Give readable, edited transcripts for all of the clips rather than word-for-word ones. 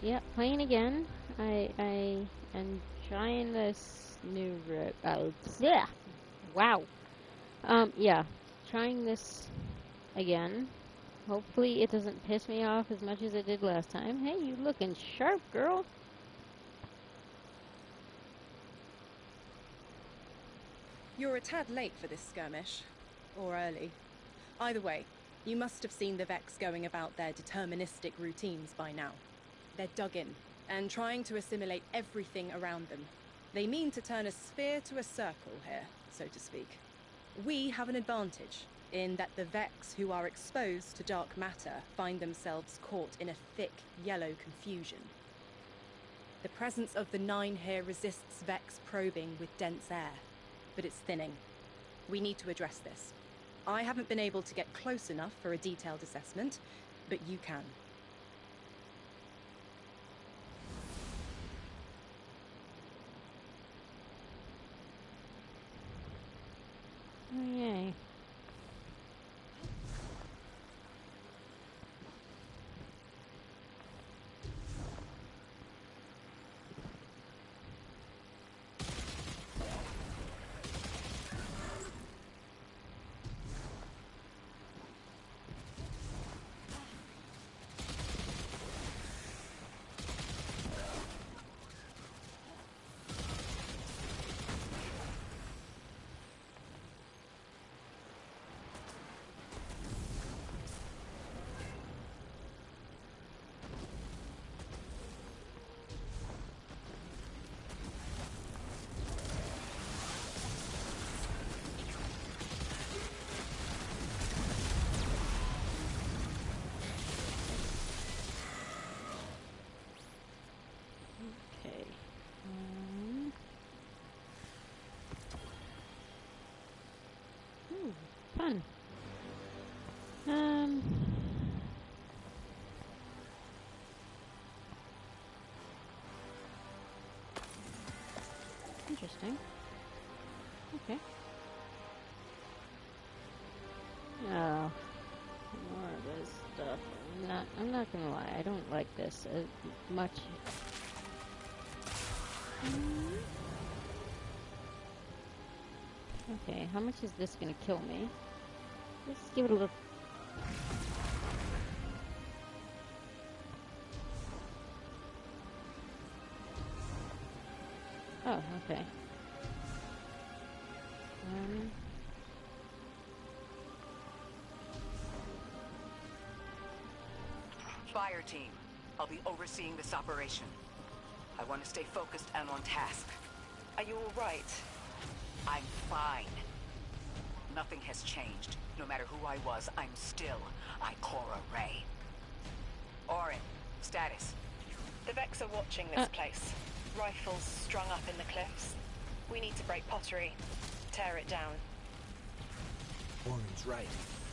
Yeah, playing again. I am trying this new yeah. Wow. Yeah, trying this again. Hopefully it doesn't piss me off as much as it did last time. Hey, you looking sharp, girl. You're a tad late for this skirmish. Or early. Either way, you must have seen the Vex going about their deterministic routines by now. They're dug in, and trying to assimilate everything around them. They mean to turn a sphere to a circle here, so to speak. We have an advantage, in that the Vex who are exposed to dark matter find themselves caught in a thick, yellow confusion. The presence of the Nine here resists Vex probing with dense air, but it's thinning. We need to address this. I haven't been able to get close enough for a detailed assessment, but you can. Oh, yay. Okay. Fun. Um. Interesting. Okay. Oh, more of this stuff. I'm not gonna lie. I don't like this much. Okay, how much is this gonna kill me? Let's give it a look. Oh, okay. Fire team, I'll be overseeing this operation. I want to stay focused and on task. Are you all right? I'm fine. Nothing has changed. No matter who I was, I'm still Ikora Rey. Orin, status. The Vex are watching this place. Rifles strung up in the cliffs. We need to break pottery. Tear it down. Orin's right.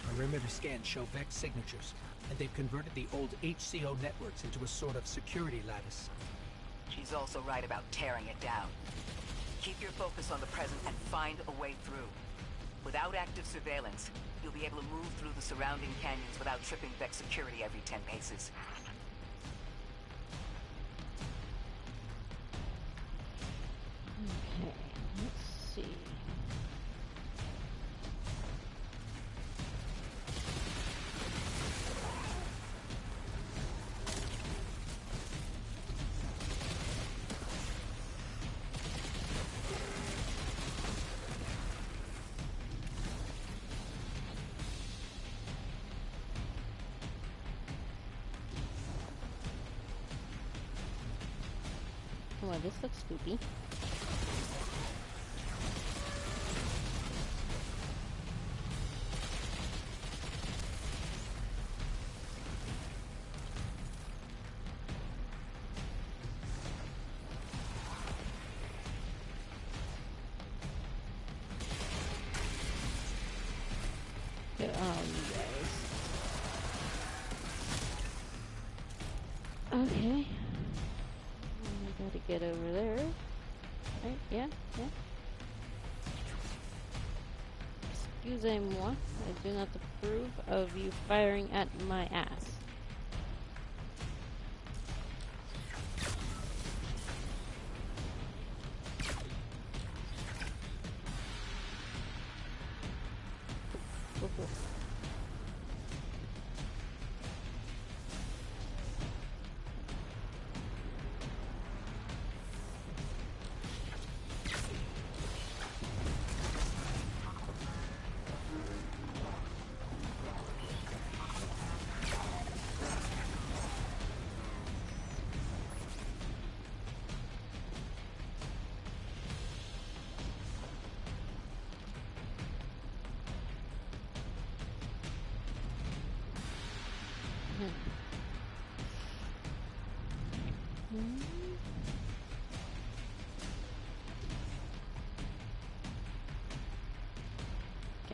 Perimeter scans show Vex signatures, and they've converted the old HCO networks into a sort of security lattice. She's also right about tearing it down. Keep your focus on the present and find a way through. Without active surveillance, you'll be able to move through the surrounding canyons without tripping Vex security every 10 paces. Okay, let's see. Oh, this looks spooky. Oh, you guys. Okay. I gotta get over there. Right, yeah. Excusez-moi. I do not approve of you firing at my ass. Okay,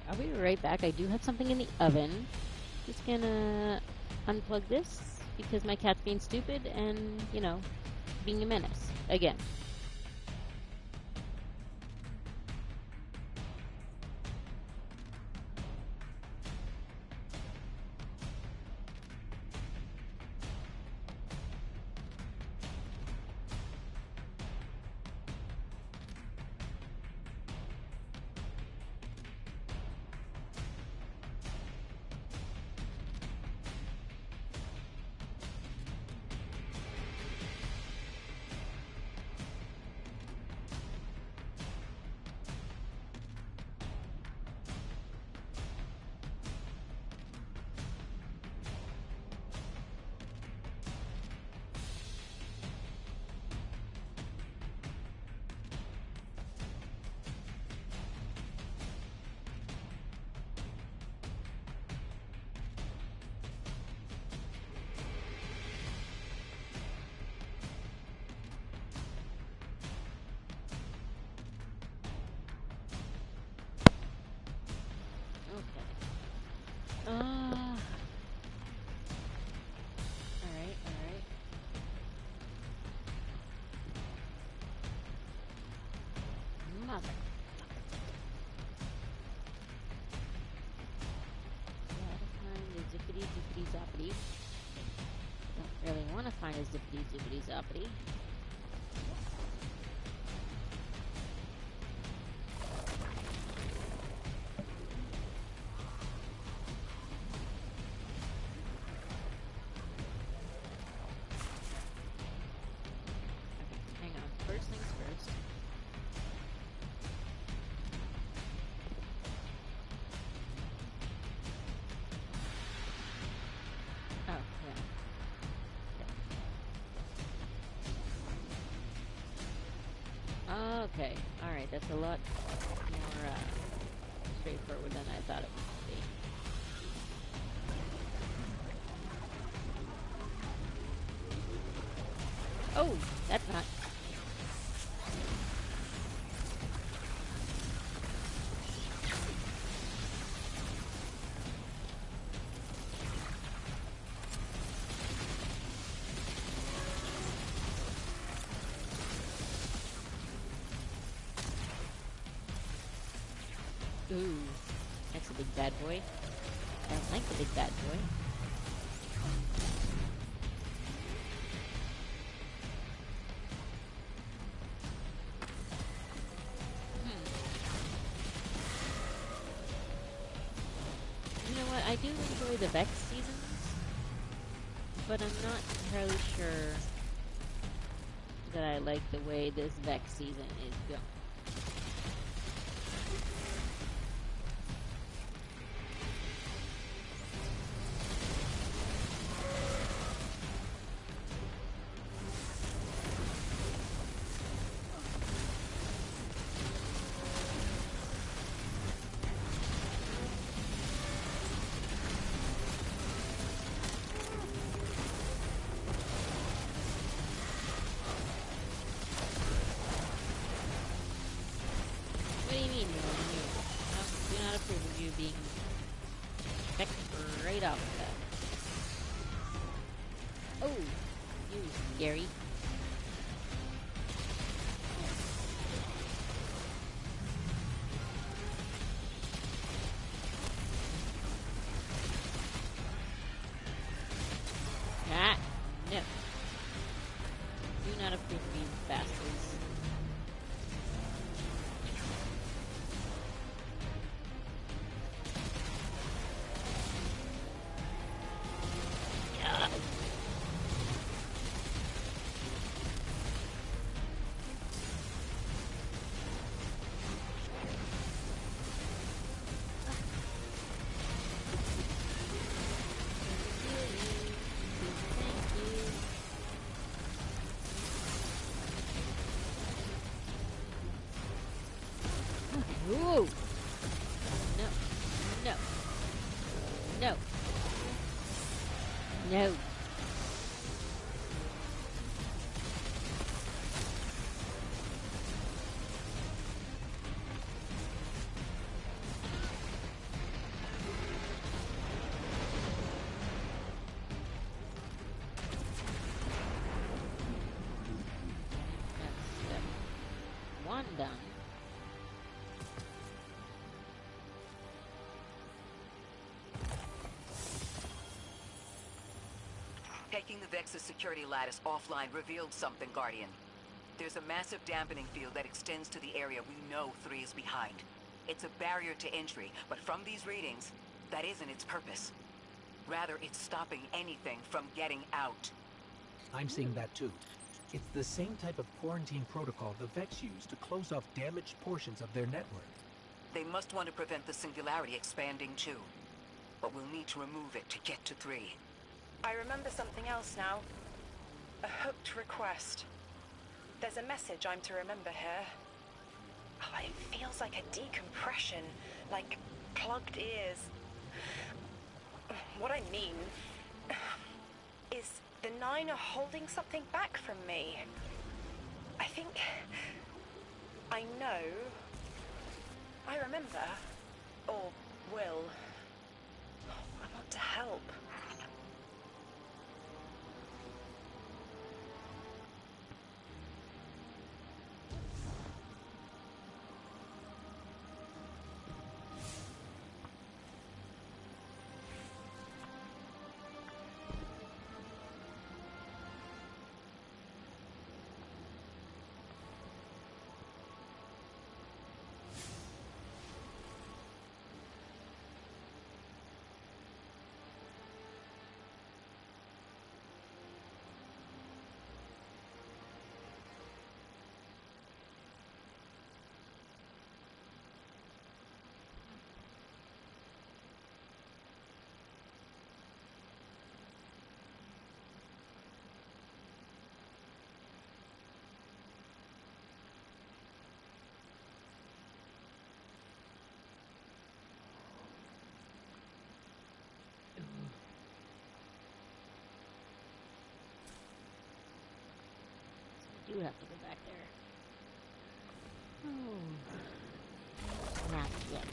I'll be right back. I do have something in the oven. Just gonna unplug this because my cat's being stupid and, you know, being a menace. Again. Alright. Mother. Gotta find the zippity zippity zoppity. Don't really want to find a zippity zippity zoppity. Hang on. First things first. Oh, yeah. Okay. Alright, that's a lot more straightforward than I thought it would be. Oh, that's not... Ooh, that's a big bad boy. I don't like the big bad boy. You know what? I do enjoy the Vex seasons, but I'm not entirely sure that I like the way this Vex season is going. What do you mean, you? I do not approve of you being Vex right off the bat. Oh, you scary. Ah, no. Do not approve of these bastards. Ooh! No. No. No. No. done. Taking the Vex's security lattice offline revealed something, Guardian. There's a massive dampening field that extends to the area we know 3 is behind. It's a barrier to entry, but from these readings, that isn't its purpose. Rather, it's stopping anything from getting out. I'm seeing that too. It's the same type of quarantine protocol the Vex use to close off damaged portions of their network. They must want to prevent the Singularity expanding too. But we'll need to remove it to get to 3. I remember something else now. A hooked request. There's a message I'm to remember here. Oh, it feels like a decompression, like plugged ears. What I mean is the 9 are holding something back from me. I think I know. I remember. Or will. I want to help. I do have to go back there. Oh. Not yet.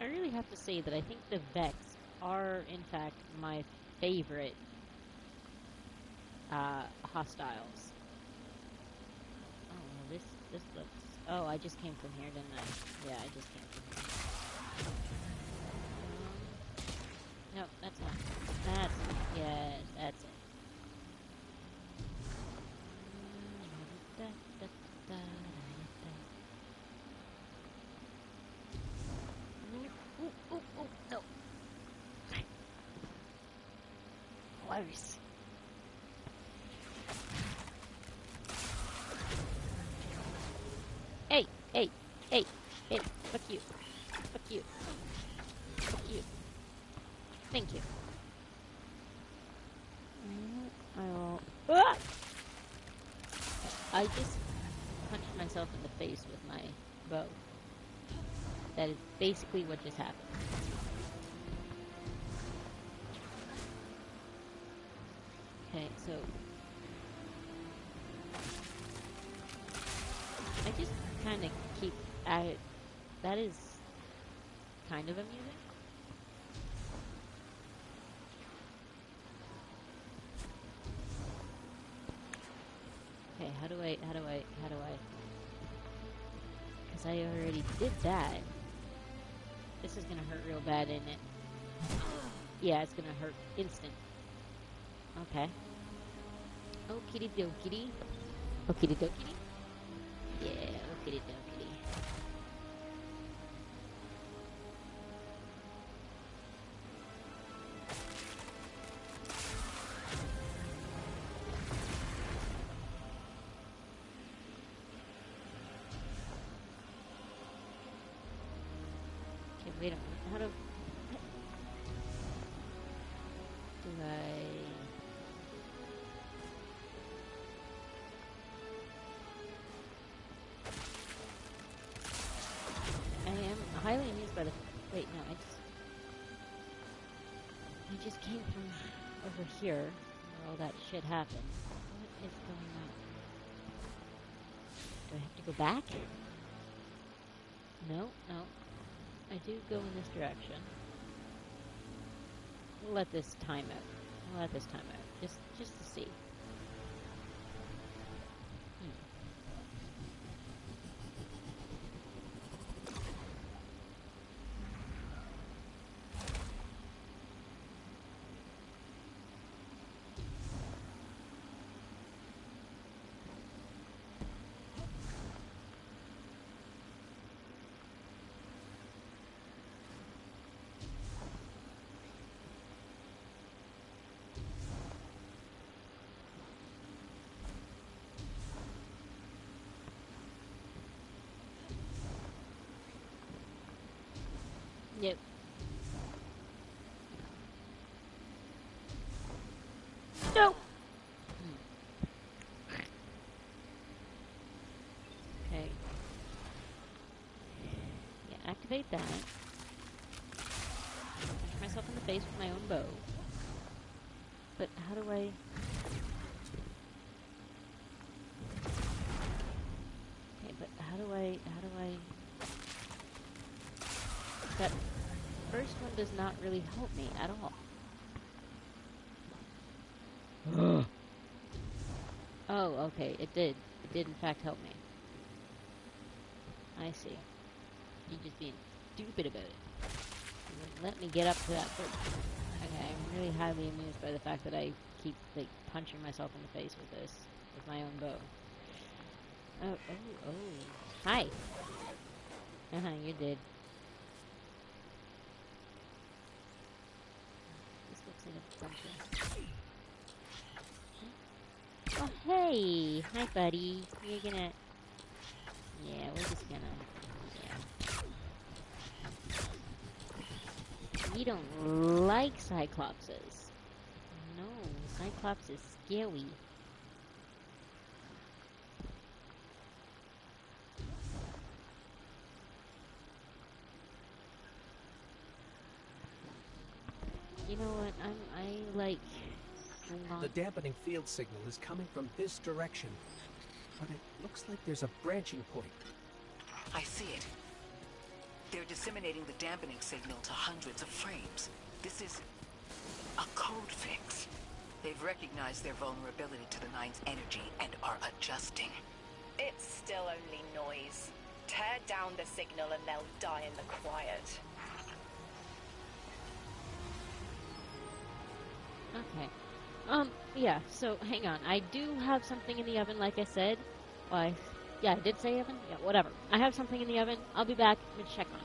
I really have to say that I think the Vex are, in fact, my favorite hostiles. Oh, well, this looks... Oh, I just came from here, didn't I? Yeah, I just came from here. No, that's not... That's... Yeah, that's it. No. Close. Hey, hey, hey, hey, fuck you. Fuck you. Fuck you. Thank you. I will... Ah! I just punched myself in the face with my bow. That is basically what just happened. Okay, so... I just kind of keep at it. That is kind of amusing. Okay, how do I... Because I already did that. This is gonna hurt real bad, isn't it? Yeah, it's gonna hurt instant. Okay. Okey dokey. Okey dokey. Yeah, okey dokey. Okay, wait a minute. How do I... Wait, no, I just came from over here where all that shit happened. What is going on? Do I have to go back? No, no. I do go in this direction. We'll let this time out. We'll let this time out. Just to see. Yep. No! Okay. Yeah, activate that. Punch myself in the face with my own bow. But how do I... Okay, but how do I... That first one does not really help me at all. Oh, okay, it did. It did in fact help me. I see. You're just being stupid about it. You wouldn't let me get up to that first. Okay, I'm really highly amused by the fact that I keep, like, punching myself in the face with this. With my own bow. Oh. Hi! You did. Oh, hey! Hi, buddy. You're gonna... Yeah, we're just gonna... Yeah. You don't like Cyclopses. No, Cyclops is scary. You know what? I like... The dampening field signal is coming from this direction, but it looks like there's a branching point. I see it. They're disseminating the dampening signal to hundreds of frames. This is a code fix. They've recognized their vulnerability to the Nine's energy and are adjusting. It's still only noise. Tear down the signal and they'll die in the quiet. Okay. Yeah, so, hang on. I do have something in the oven, like I said. Why? Yeah, I did say oven? Yeah, whatever. I have something in the oven. I'll be back and check on it.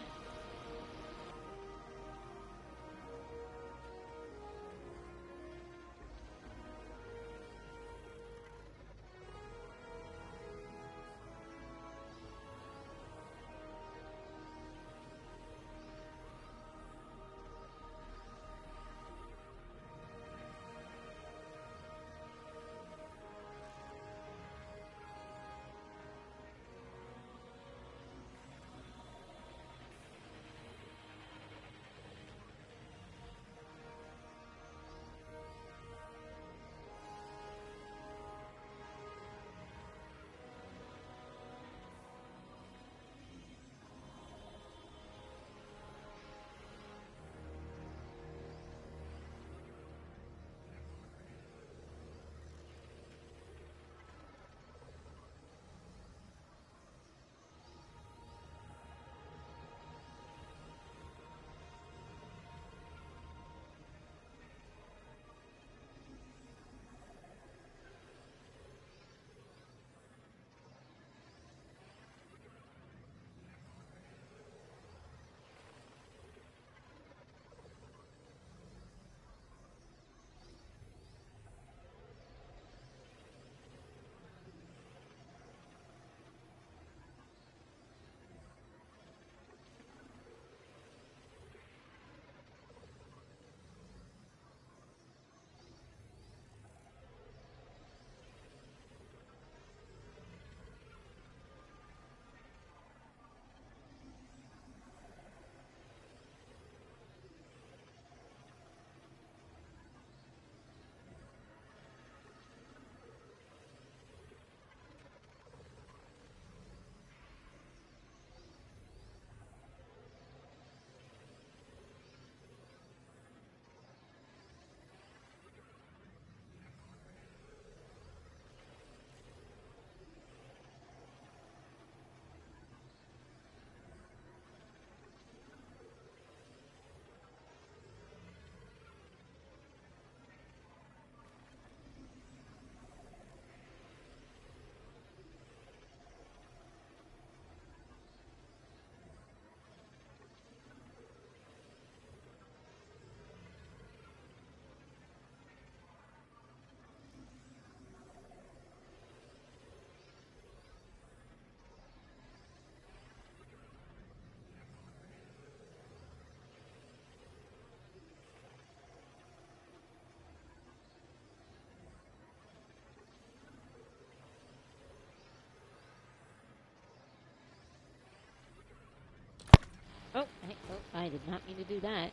Oh, hey, oh, I did not mean to do that.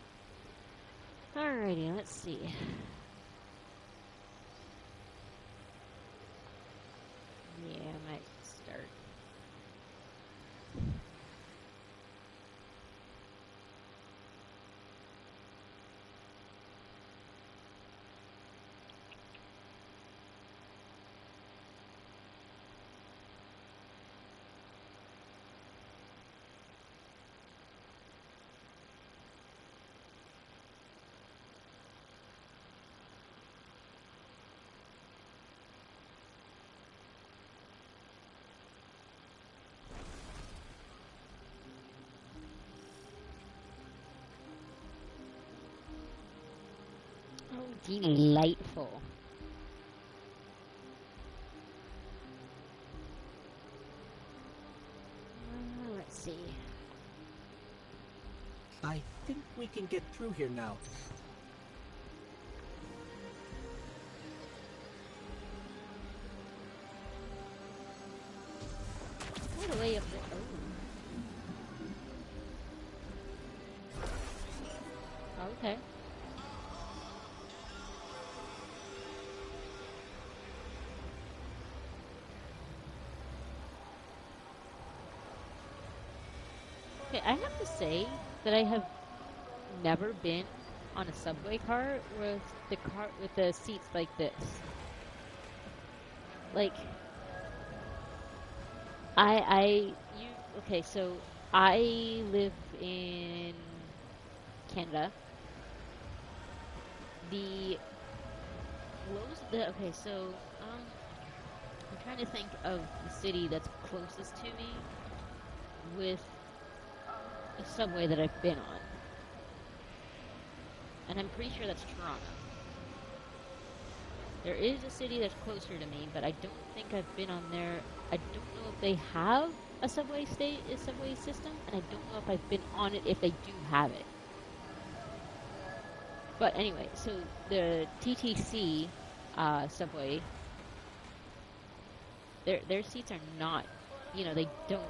Alrighty, let's see. Yeah, I might start. Oh, delightful. Let's see. I think we can get through here now. All the way up there. Oh. Okay. Okay, I have to say that I have never been on a subway car with the seats like this. Like, okay, so I live in Canada. Okay, so, I'm trying to think of the city that's closest to me with a subway that I've been on. And I'm pretty sure that's Toronto. There is a city that's closer to me, but I don't think I've been on there. I don't know if they have a subway system, and I don't know if I've been on it if they do have it. But anyway, so the TTC subway, their seats are not, they don't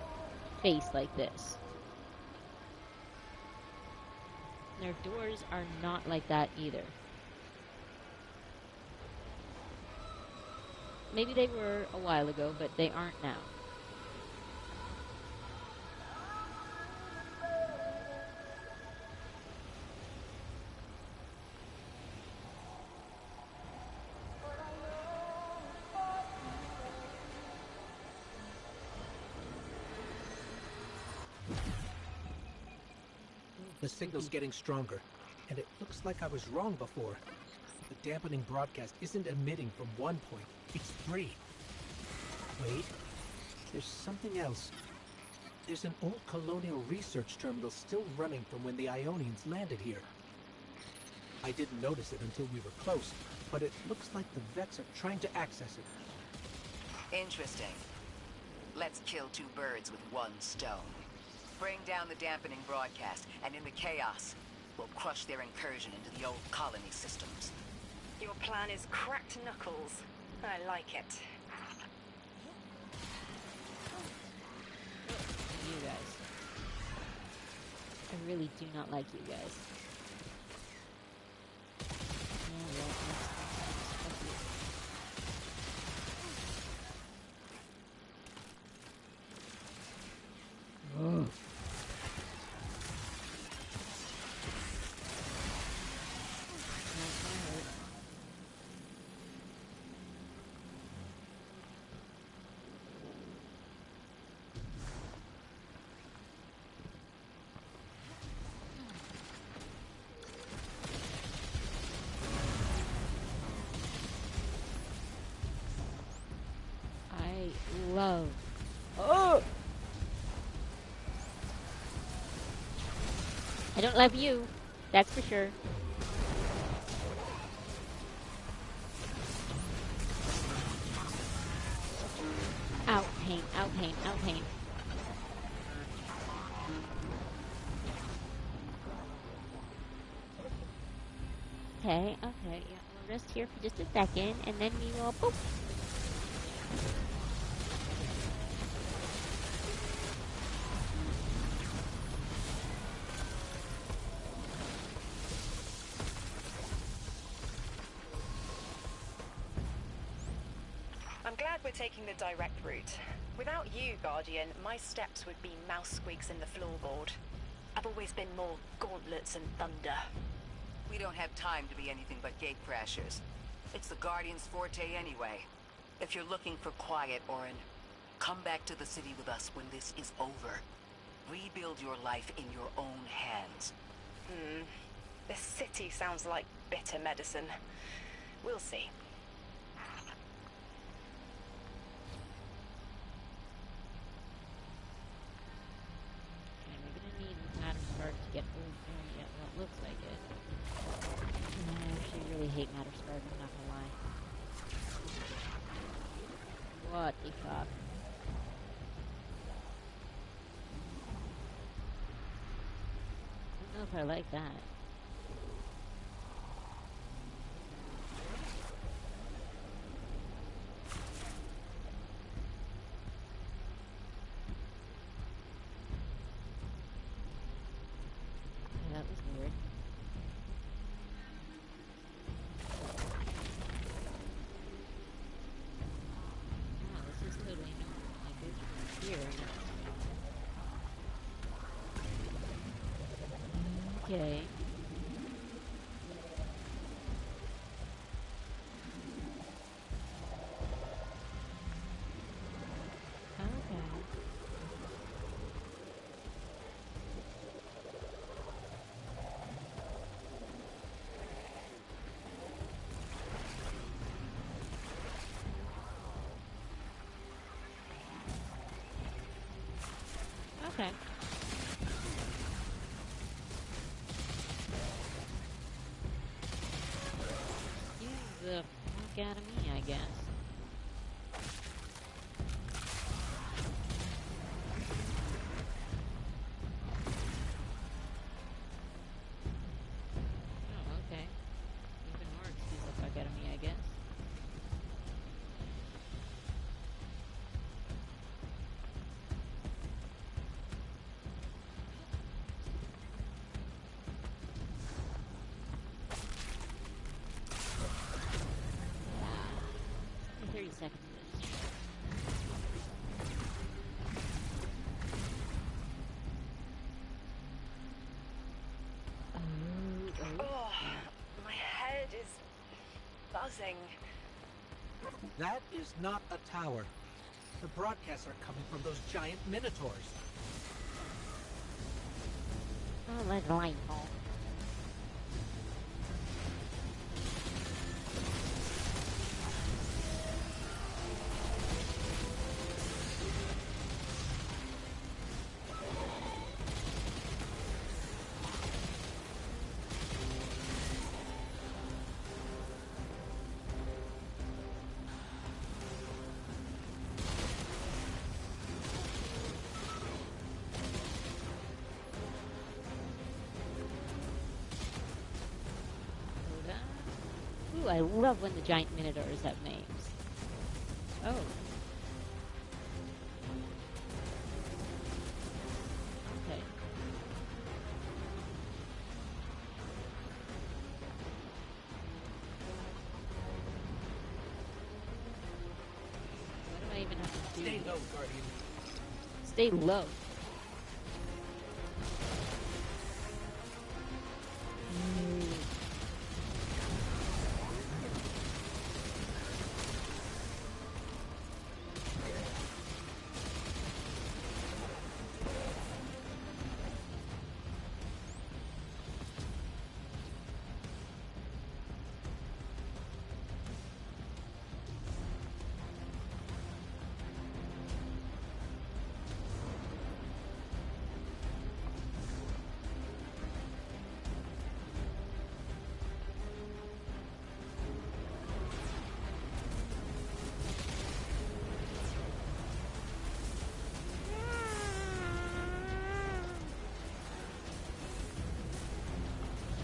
face like this. Their doors are not like that either. Maybe they were a while ago, but they aren't now. The signal's getting stronger, and it looks like I was wrong before. The dampening broadcast isn't emitting from one point, it's 3. Wait, there's something else. There's an old colonial research terminal still running from when the Ionians landed here. I didn't notice it until we were close, but it looks like the Vex are trying to access it. Interesting. Let's kill 2 birds with 1 stone. Bring down the dampening broadcast, and in the chaos, we'll crush their incursion into the old colony systems. Your plan is cracked knuckles. I like it. You guys. I really do not like you guys. Oh. Love. Oh! I don't love you. That's for sure. Out pain, out pain, out pain. Okay, yeah. We'll rest here for just a second, and then we will boop. I'm glad we're taking the direct route. Without you, Guardian, my steps would be mouse squeaks in the floorboard. I've always been more gauntlets and thunder. We don't have time to be anything but gate crashers. It's the Guardian's forte anyway. If you're looking for quiet, Orin, come back to the city with us when this is over. Rebuild your life in your own hands. The city sounds like bitter medicine. We'll see. Okay, we're gonna need Mattersburg to get old. Yeah, well, it looks like it. I actually really hate Mattersburg, I'm not gonna lie. What the fuck? I don't know if I like that. Yeah, that was weird. Oh, this is totally normal. I go through here now. Okay. Okay. Okay. Use the fuck out of me, I guess. Oh, okay. Even more excuse the fuck out of me, I guess. Only 30 seconds of this. Oh, my head is buzzing. That is not a tower. The broadcasts are coming from those giant minotaurs. Oh, like light bulb. Ooh, I love when the giant minotaurs have names. Oh. Okay. What do I even have to do? Stay low, Guardian. Stay low.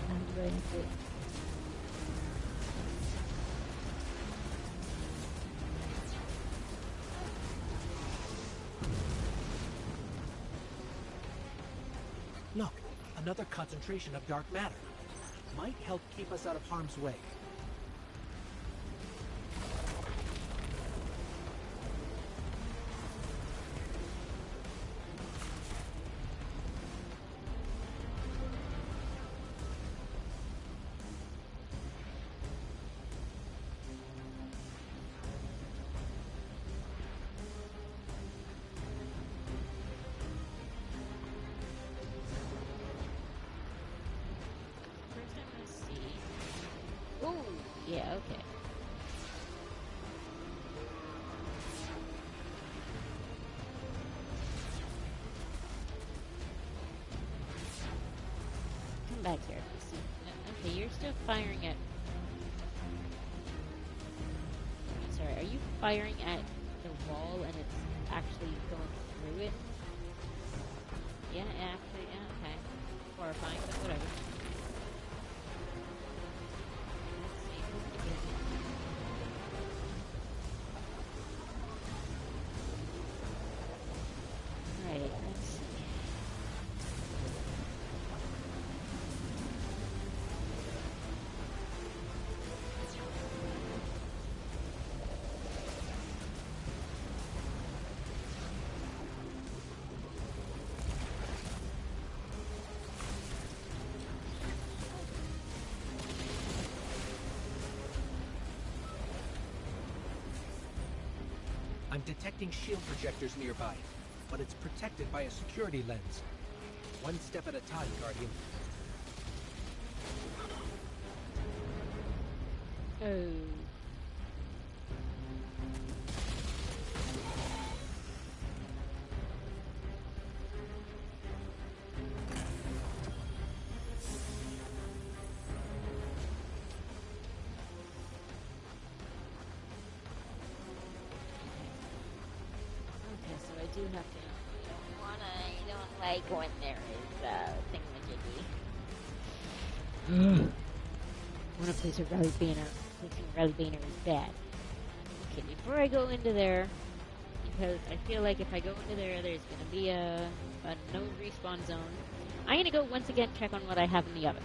I'm ready to. Look, another concentration of dark matter. Might help keep us out of harm's way. Okay. Come back here. Okay, you're still firing at... I'm sorry, are you firing at the wall and it's actually going through it? Yeah, actually, yeah, okay. Horrifying, but whatever. Let's see, what is it? Alright, let's see. I'm detecting shield projectors nearby, but it's protected by a security lens. One step at a time, Guardian. Oh. Okay, so I do have to. I don't like when there is thingamajiggy. Wanna place a rally banner. Placing a rally banner is bad. Okay, before I go into there, because I feel like if I go into there, there's gonna be a no respawn zone. I'm gonna go once again check on what I have in the oven.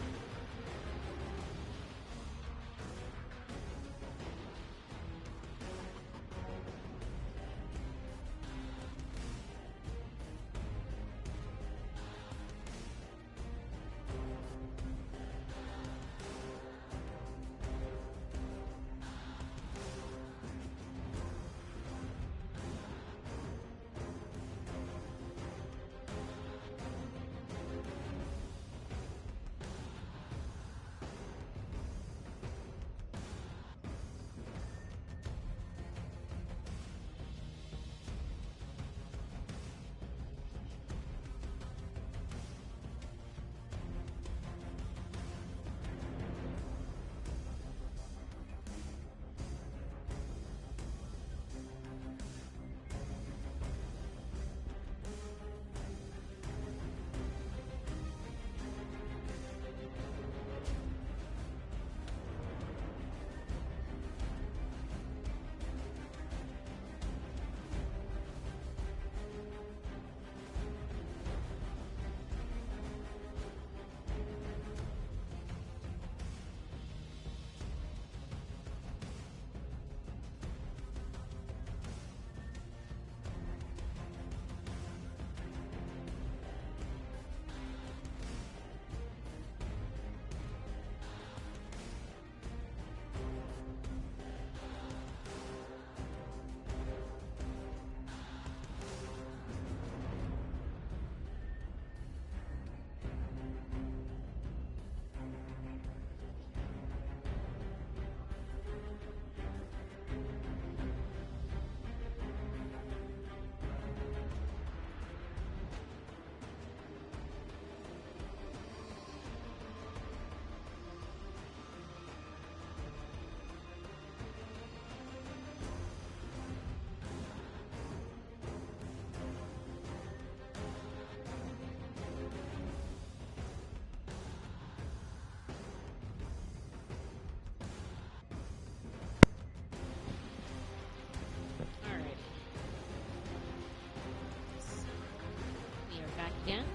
Again.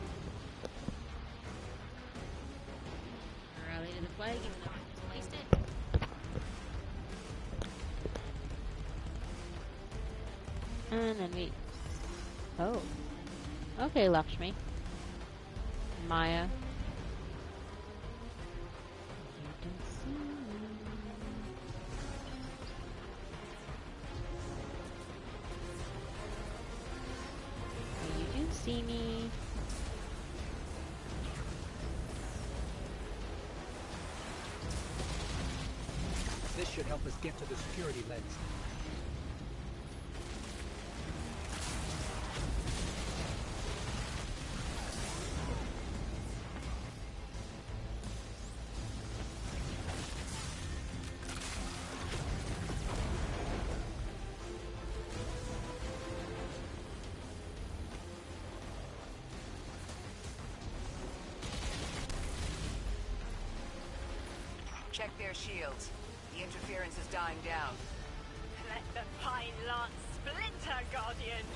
Rally to the flag, even though I just placed it. And then we... Oh. Okay, Lakshmi. Maya. You don't see me. Oh, you do see me. This should help us get to the security lens. Check their shields. The interference is dying down. Let the fine lance splinter, Guardian!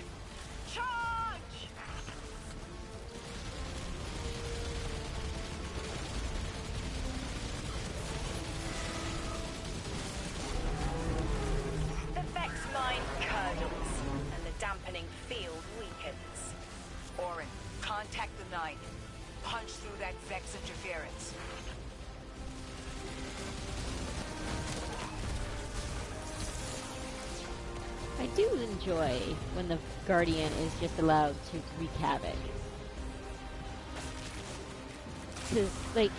Charge! The Vex mine curdles, and the dampening field weakens. Orin, contact the 9. Punch through that Vex interference. I do enjoy when the Guardian is just allowed to wreak havoc. Because, like,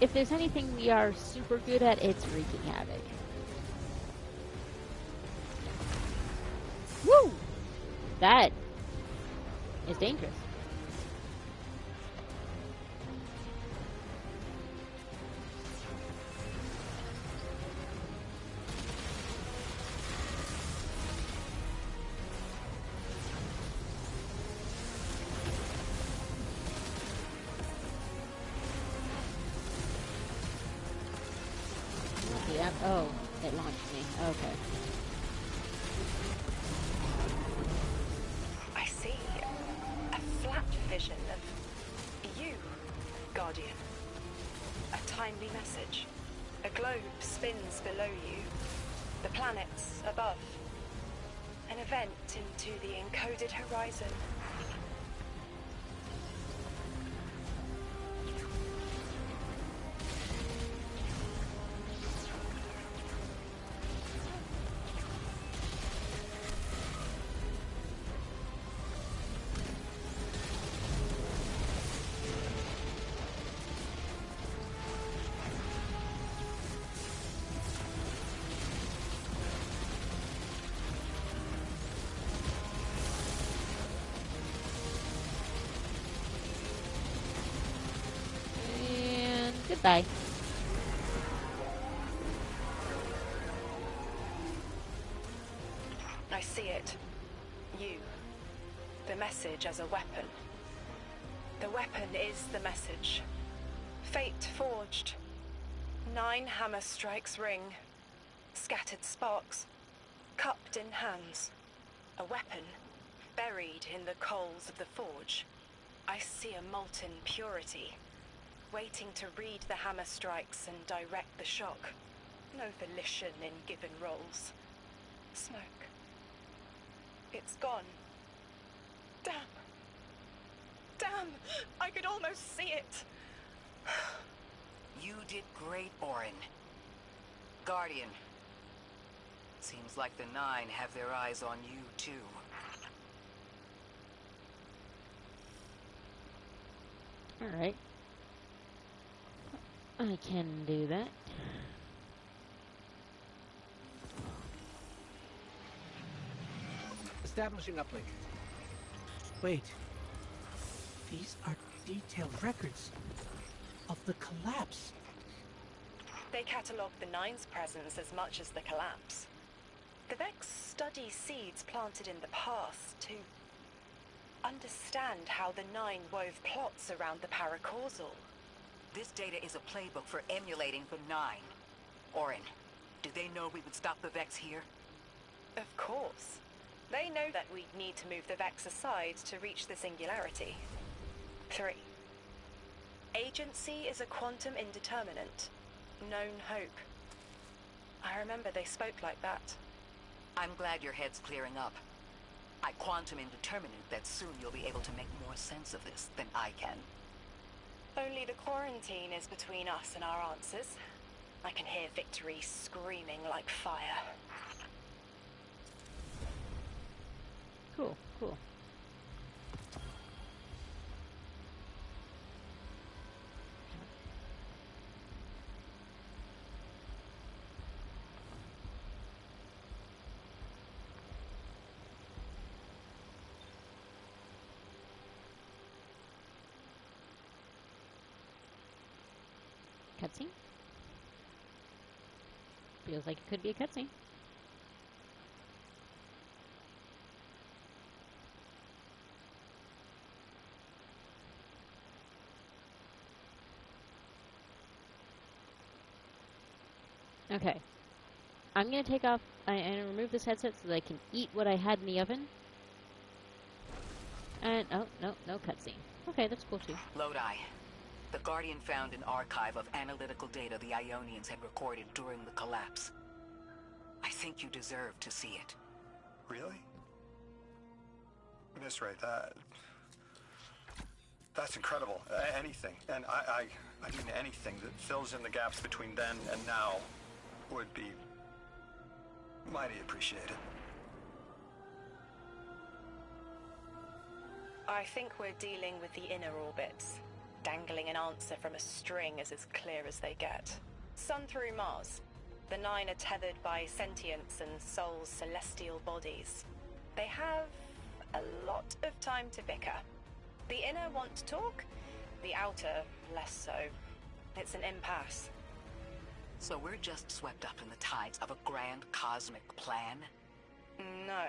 if there's anything we are super good at, it's wreaking havoc. Woo! That is dangerous. Yep. Oh, it launched me. Okay. I see a flat vision of you, Guardian. A timely message. A globe spins below you. The planets above. An event into the encoded horizon. Goodbye. I see it. You. The message as a weapon. The weapon is the message. Fate forged. 9 hammer strikes ring. Scattered sparks. Cupped in hands. A weapon. Buried in the coals of the forge. I see a molten purity. Waiting to read the hammer strikes and direct the shock. No volition in given roles. Smoke. It's gone. Damn. Damn! I could almost see it. You did great, Orin. Guardian. Seems like the 9 have their eyes on you, too. Alright. I can do that. Establishing uplink. Wait. These are detailed records of the collapse. They catalogue the 9's presence as much as the collapse. The Vex study seeds planted in the past to understand how the 9 wove plots around the paracausal. This data is a playbook for emulating the 9. Orin, do they know we would stop the Vex here? Of course. They know that we need to move the Vex aside to reach the singularity. 3. Agency is a quantum indeterminate. Known hope. I remember they spoke like that. I'm glad your head's clearing up. I quantum indeterminate that soon you'll be able to make more sense of this than I can. Only the quarantine is between us and our answers. I can hear victory screaming like fire. Cool, cool. Cutscene? Feels like it could be a cutscene. Okay. I'm gonna take off and remove this headset so that I can eat what I had in the oven. And, oh, no cutscene. Okay, that's cool too. Lodi. The Guardian found an archive of analytical data the Ionians had recorded during the collapse. I think you deserve to see it. Really? Miss Ray, that's incredible. Anything, and I mean anything that fills in the gaps between then and now would be mighty appreciated. I think we're dealing with the inner orbits. Dangling an answer from a string is as clear as they get. Sun through Mars. The Nine are tethered by sentience and Sol's celestial bodies. They have a lot of time to bicker. The inner want to talk, the outer less so. It's an impasse. So we're just swept up in the tides of a grand cosmic plan? No.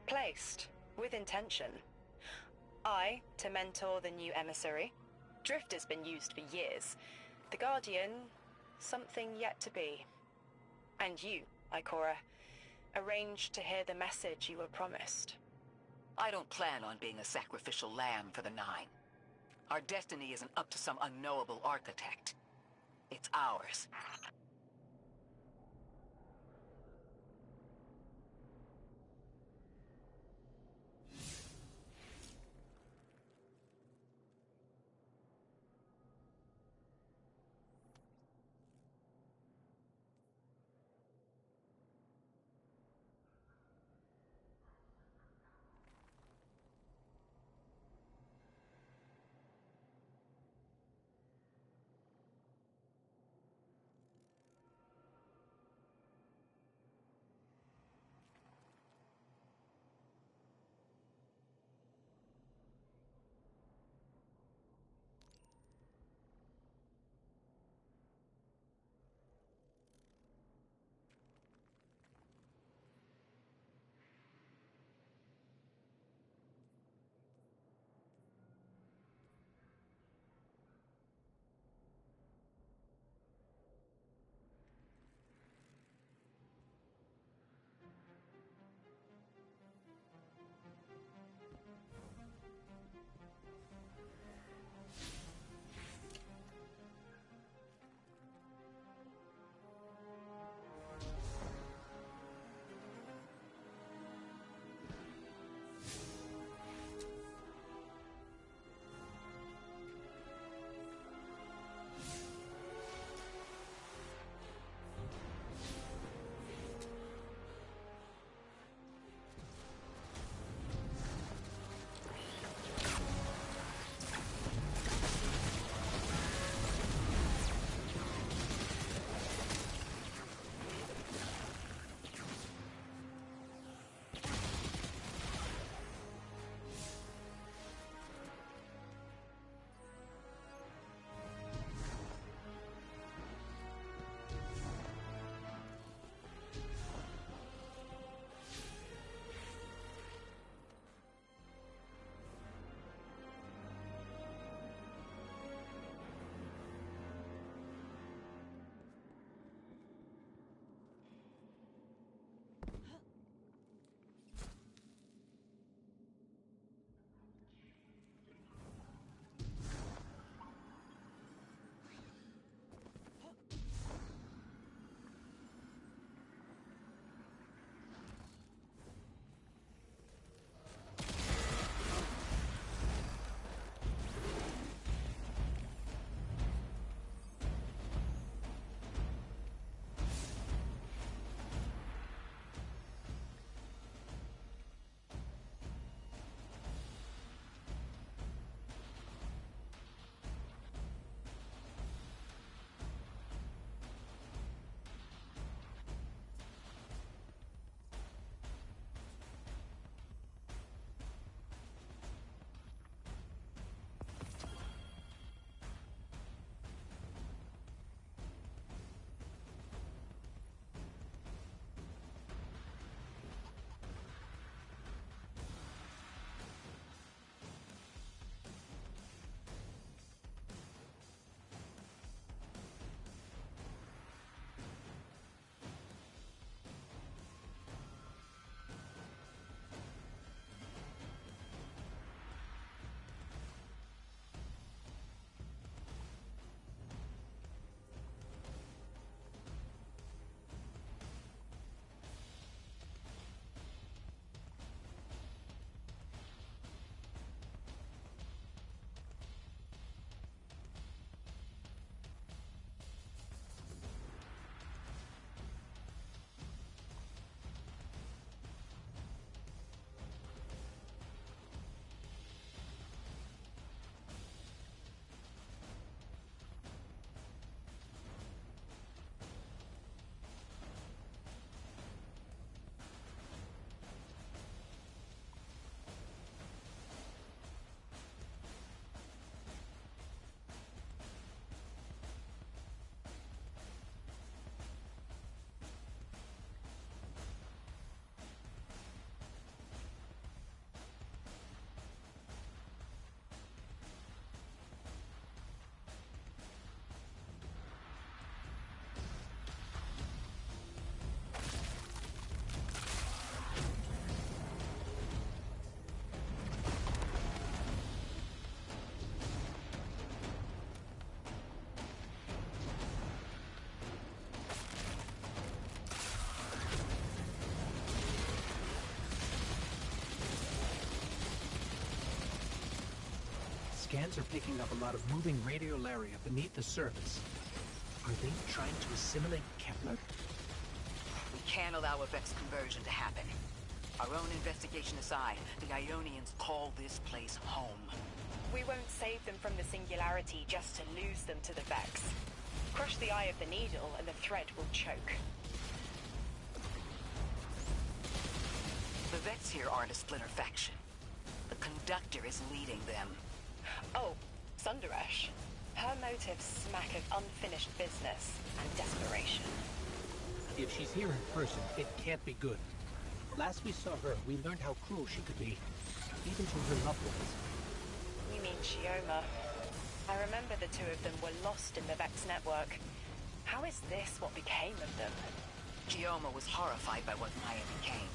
Placed. With intention. I, to mentor the new emissary. Drifter's been used for years. The Guardian, something yet to be. And you, Ikora, arranged to hear the message you were promised. I don't plan on being a sacrificial lamb for the Nine. Our destiny isn't up to some unknowable architect. It's ours. scans are picking up a lot of moving radiolaria beneath the surface. Are they trying to assimilate Kepler? We can't allow a Vex conversion to happen. Our own investigation aside, the Ionians call this place home. We won't save them from the singularity just to lose them to the Vex. Crush the eye of the needle and the thread will choke. The Vex here aren't a splinter faction. The Conductor is leading them. Oh, Sundaresh. Her motives smack of unfinished business and desperation. If she's here in person, it can't be good. Last we saw her, we learned how cruel she could be, even to her loved ones. You mean Shioma? I remember the two of them were lost in the Vex network. How is this what became of them? Shioma was horrified by what Maya became,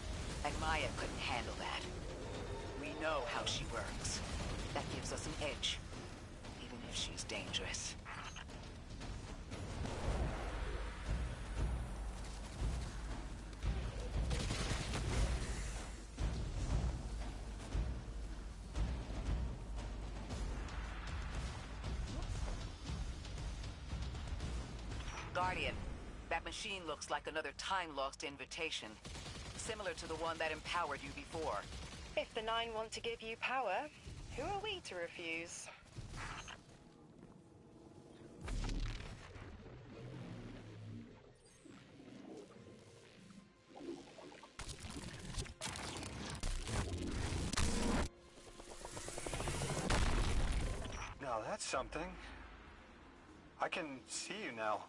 and Maya couldn't handle that. We know how she works. That gives us an edge, even if she's dangerous. Guardian, that machine looks like another time-lost invitation. Similar to the one that empowered you before. If the Nine want to give you power, who are we to refuse? Now that's something. I can see you now.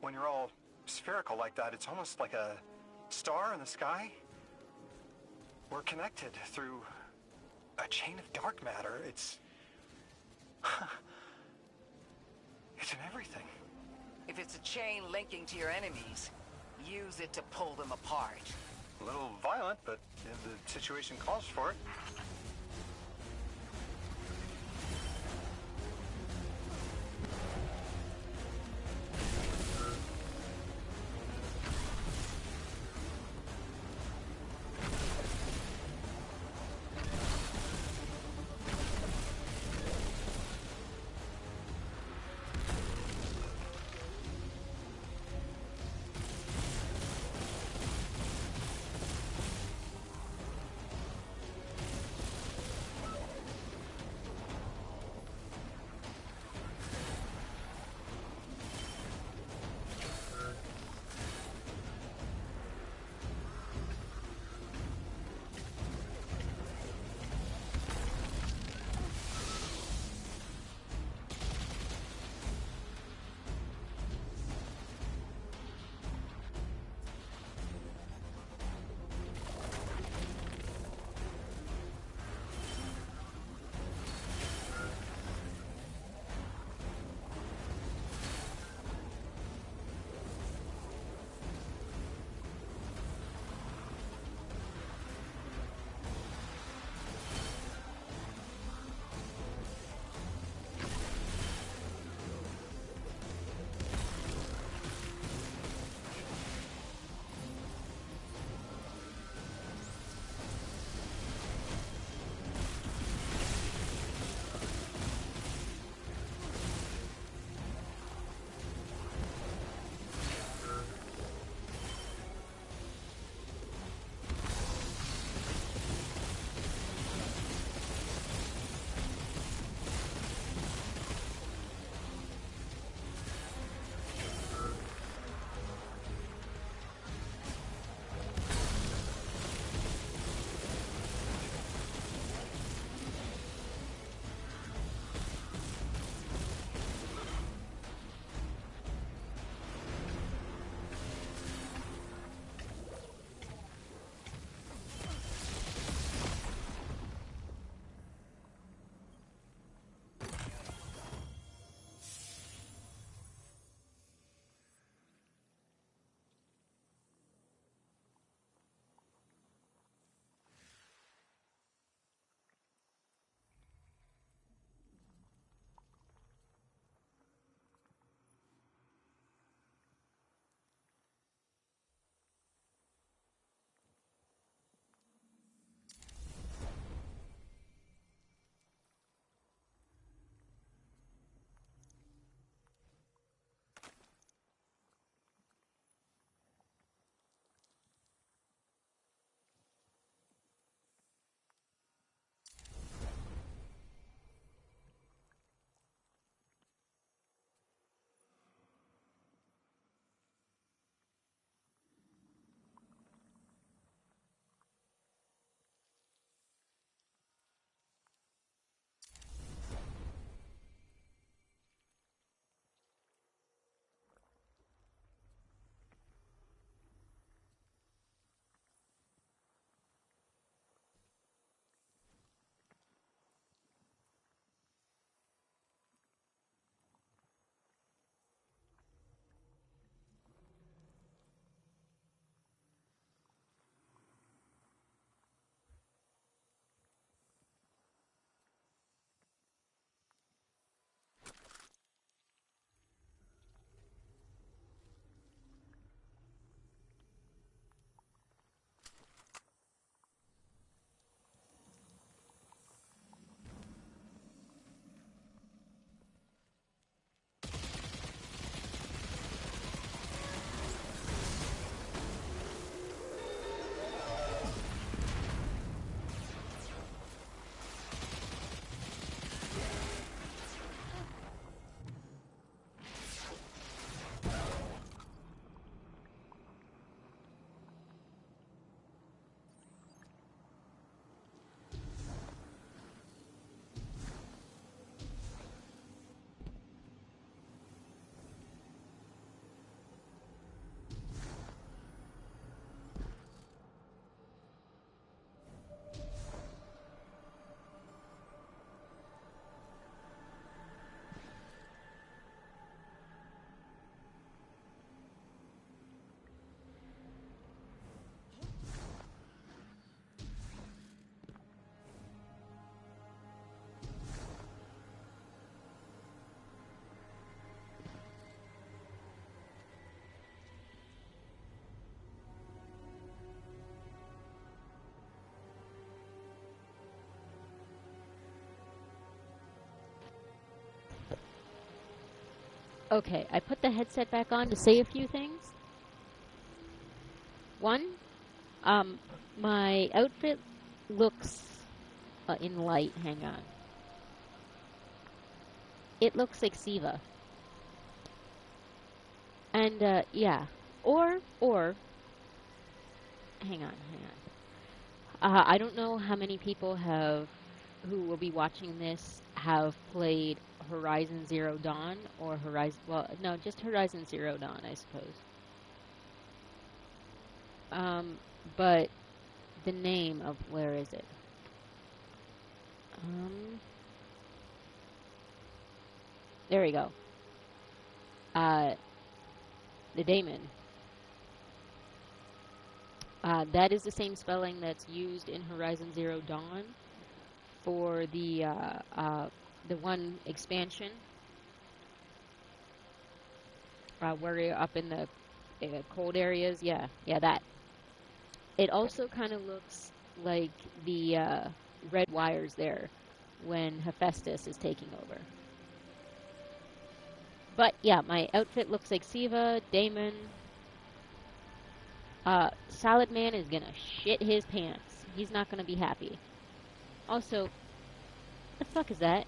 When you're all spherical like that, it's almost like a star in the sky. We're connected through a chain of dark matter. It's in everything. If it's a chain linking to your enemies, use it to pull them apart. A little violent, but the situation calls for it. Okay, I put the headset back on to say a few things. One, my outfit looks in light. Hang on. It looks like Siva. And yeah, or hang on. I don't know how many people who will be watching this have played Horizon Zero Dawn or just Horizon Zero Dawn, I suppose. But the name of where is it? There we go. The daemon. That is the same spelling that's used in Horizon Zero Dawn for the one expansion where you're up in the cold areas. Yeah, that. It also kind of looks like the red wires there when Hephaestus is taking over. But yeah, my outfit looks like Siva, Daemon. Salad Man is gonna shit his pants. He's not gonna be happy. Also, what the fuck is that?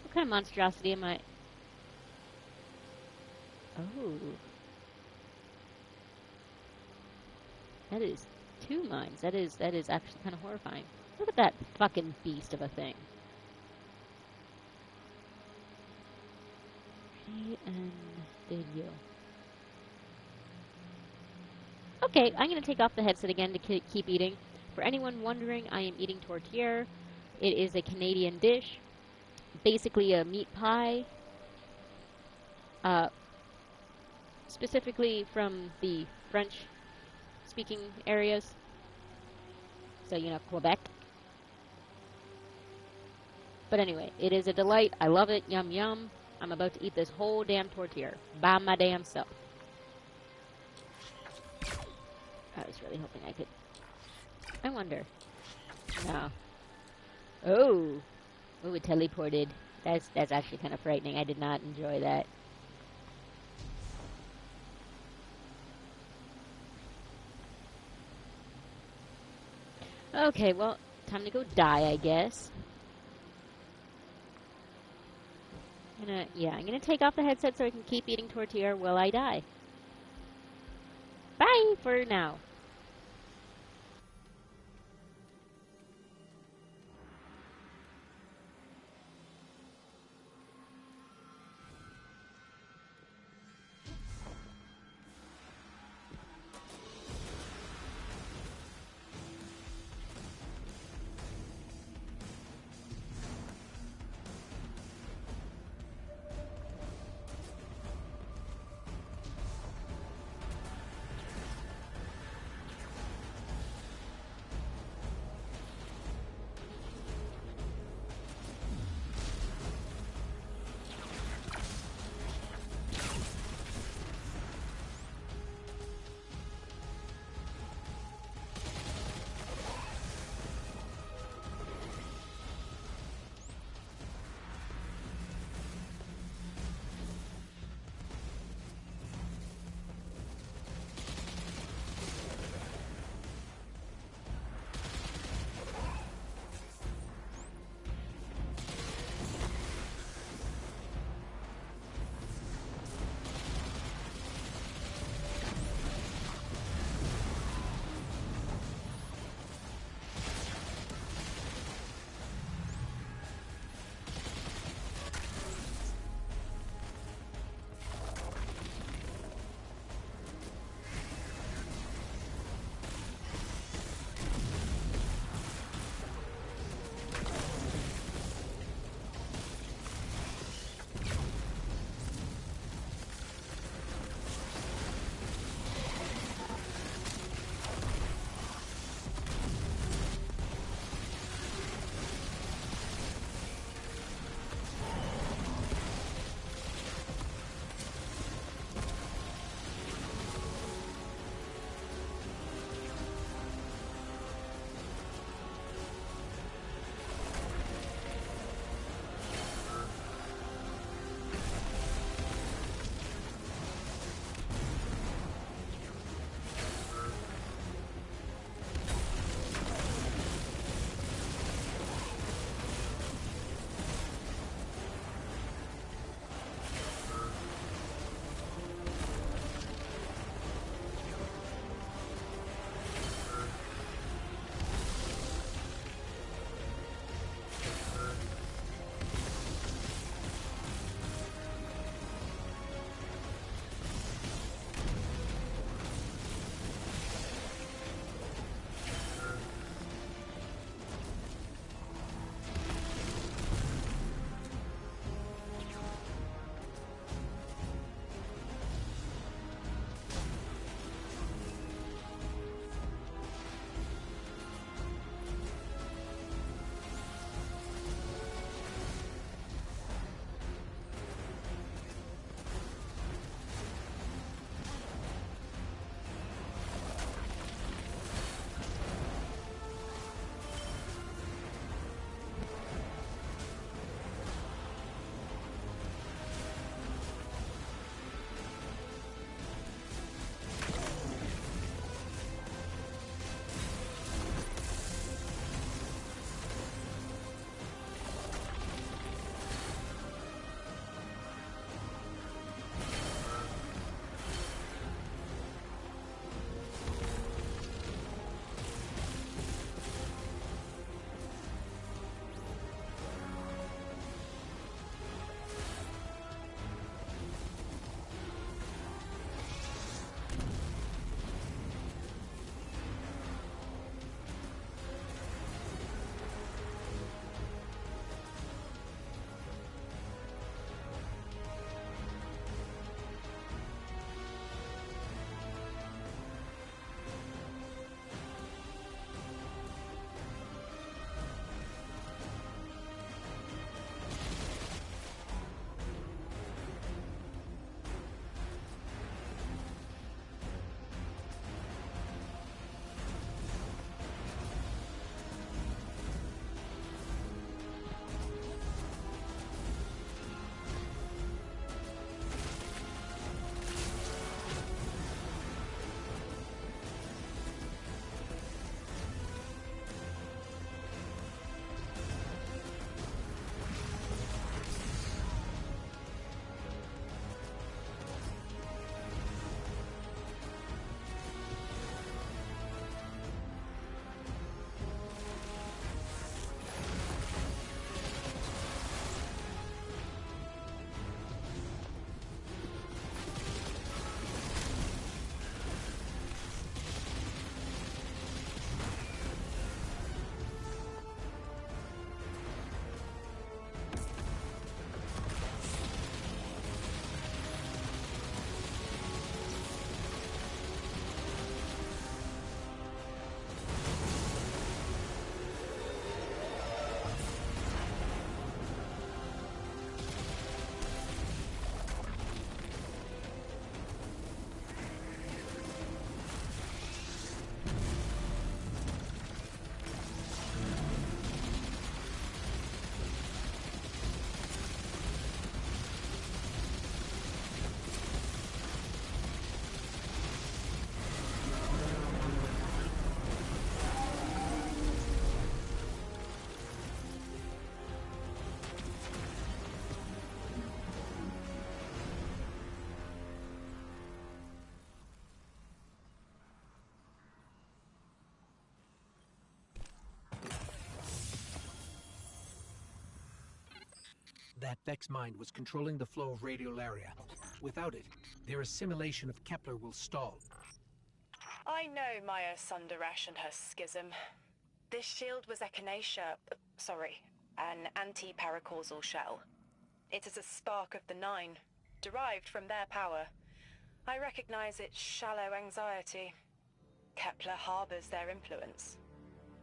What kind of monstrosity am I? Oh. That is 2 mines. That is actually kind of horrifying. Look at that fucking beast of a thing. And did you? Okay, I'm going to take off the headset again to keep eating. For anyone wondering, I am eating tourtière. It is a Canadian dish. Basically a meat pie. Specifically from the French-speaking areas. So, Quebec. But anyway, it is a delight. I love it. Yum, yum. I'm about to eat this whole damn tourtière by my damn self. I was really hoping I could. I wonder. No. Oh, it teleported. That's actually kind of frightening. I did not enjoy that. Okay, well, time to go die, I guess. I'm gonna take off the headset so I can keep eating tourtière while I die. Bye for now. That Vex mind was controlling the flow of radiolaria. Without it, their assimilation of Kepler will stall. I know Maya Sundaresh and her schism. This shield was echinacea, an anti-paracausal shell. It is a spark of the Nine, derived from their power. I recognize its shallow anxiety. Kepler harbors their influence.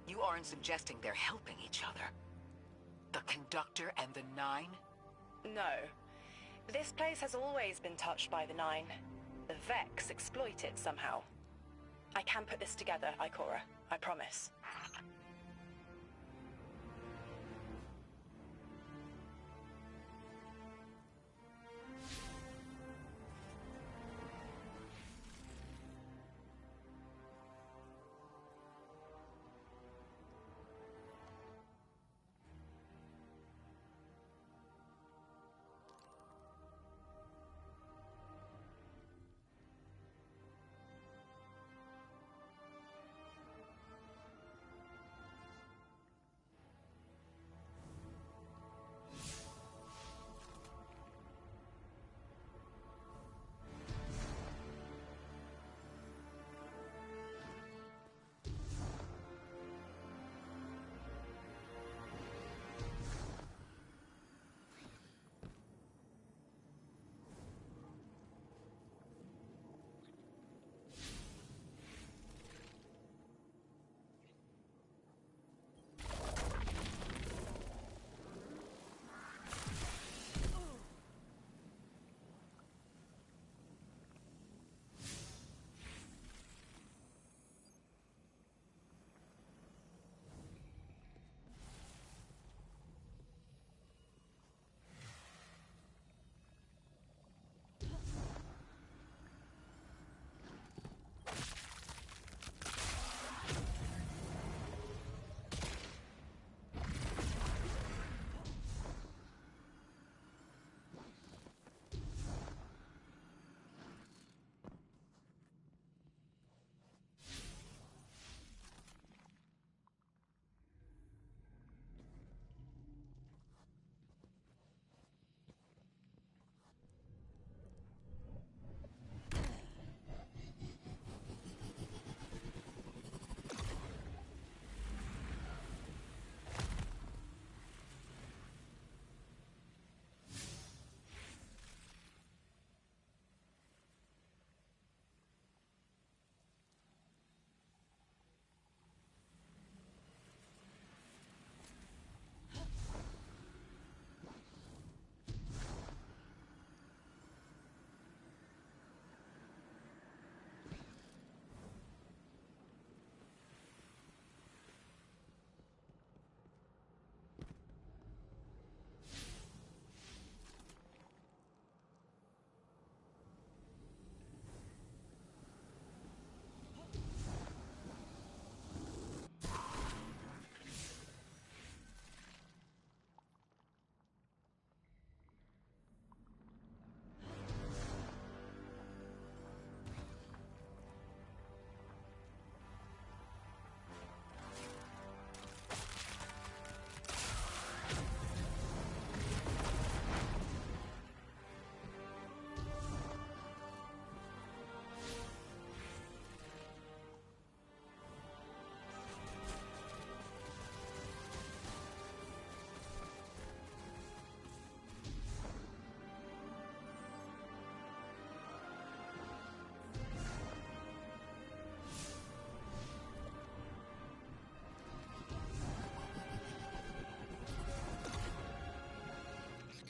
You aren't suggesting they're helping each other? The Conductor and the Nine? No. This place has always been touched by the Nine. The Vex exploit it somehow. I can put this together, Ikora. I promise.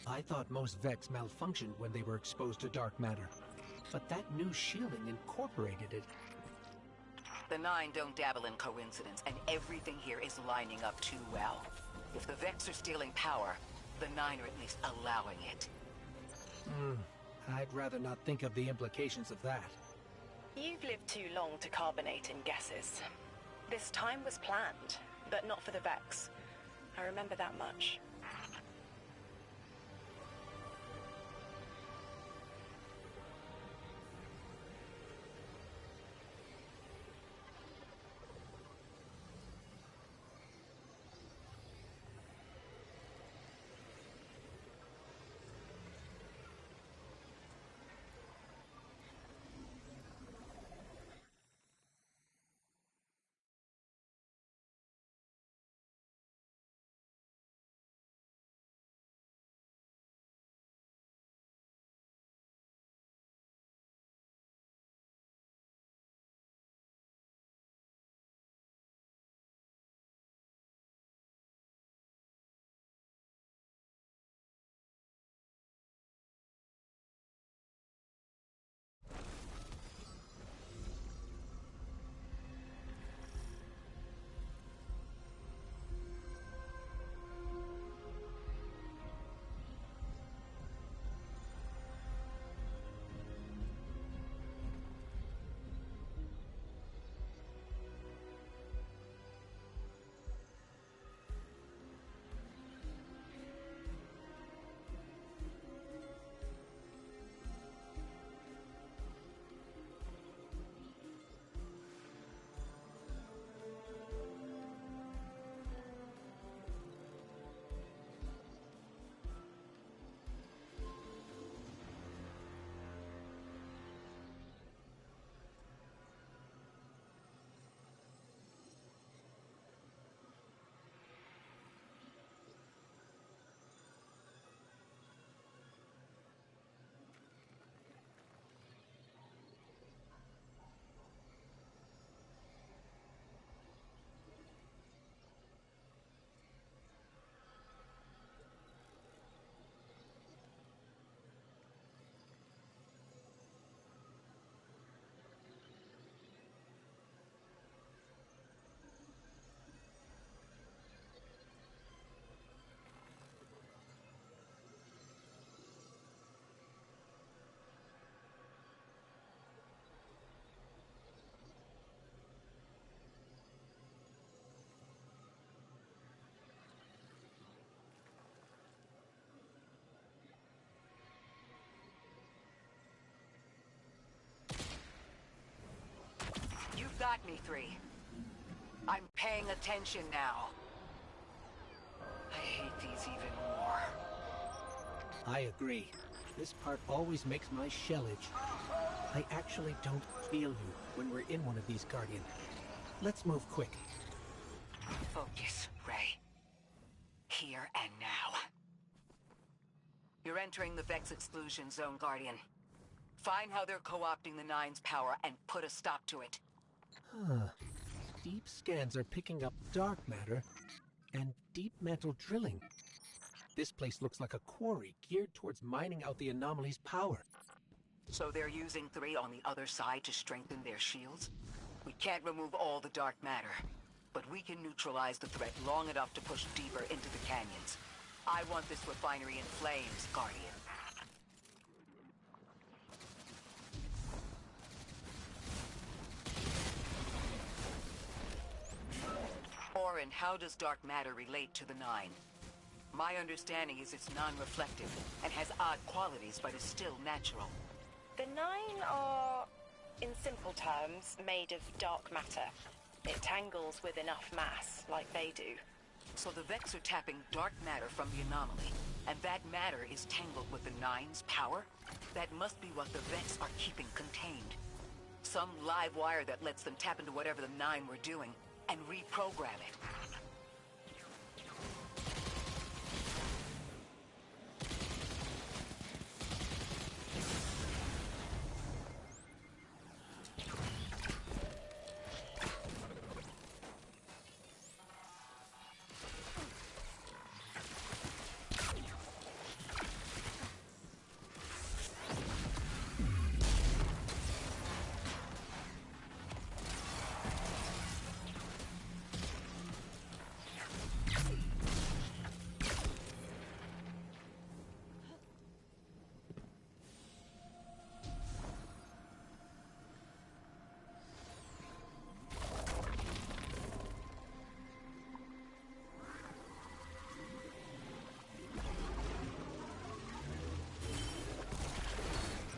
I thought most Vex malfunctioned when they were exposed to dark matter. But that new shielding incorporated it. The Nine don't dabble in coincidence, and everything here is lining up too well. If the Vex are stealing power, the Nine are at least allowing it. I'd rather not think of the implications of that. You've lived too long to carbonate in guesses. This time was planned, but not for the Vex. I remember that much. got me, 3. I'm paying attention now. I hate these even more. I agree. This part always makes my shell itch. I actually don't feel you when we're in one of these, Guardian. Let's move quick. Focus, Ray. Here and now. You're entering the Vex exclusion zone, Guardian. Find how they're co-opting the Nine's power and put a stop to it. Huh. Deep scans are picking up dark matter and deep mantle drilling. This place looks like a quarry geared towards mining out the anomaly's power. So they're using 3 on the other side to strengthen their shields? We can't remove all the dark matter, but we can neutralize the threat long enough to push deeper into the canyons. I want this refinery in flames, Guardian. Orin, how does dark matter relate to the Nine? My understanding is it's non-reflective and has odd qualities, but is still natural. The Nine are, in simple terms, made of dark matter. It tangles with enough mass, like they do. So the Vex are tapping dark matter from the anomaly, and that matter is tangled with the Nine's power? That must be what the Vex are keeping contained. Some live wire that lets them tap into whatever the Nine were doing and reprogram it.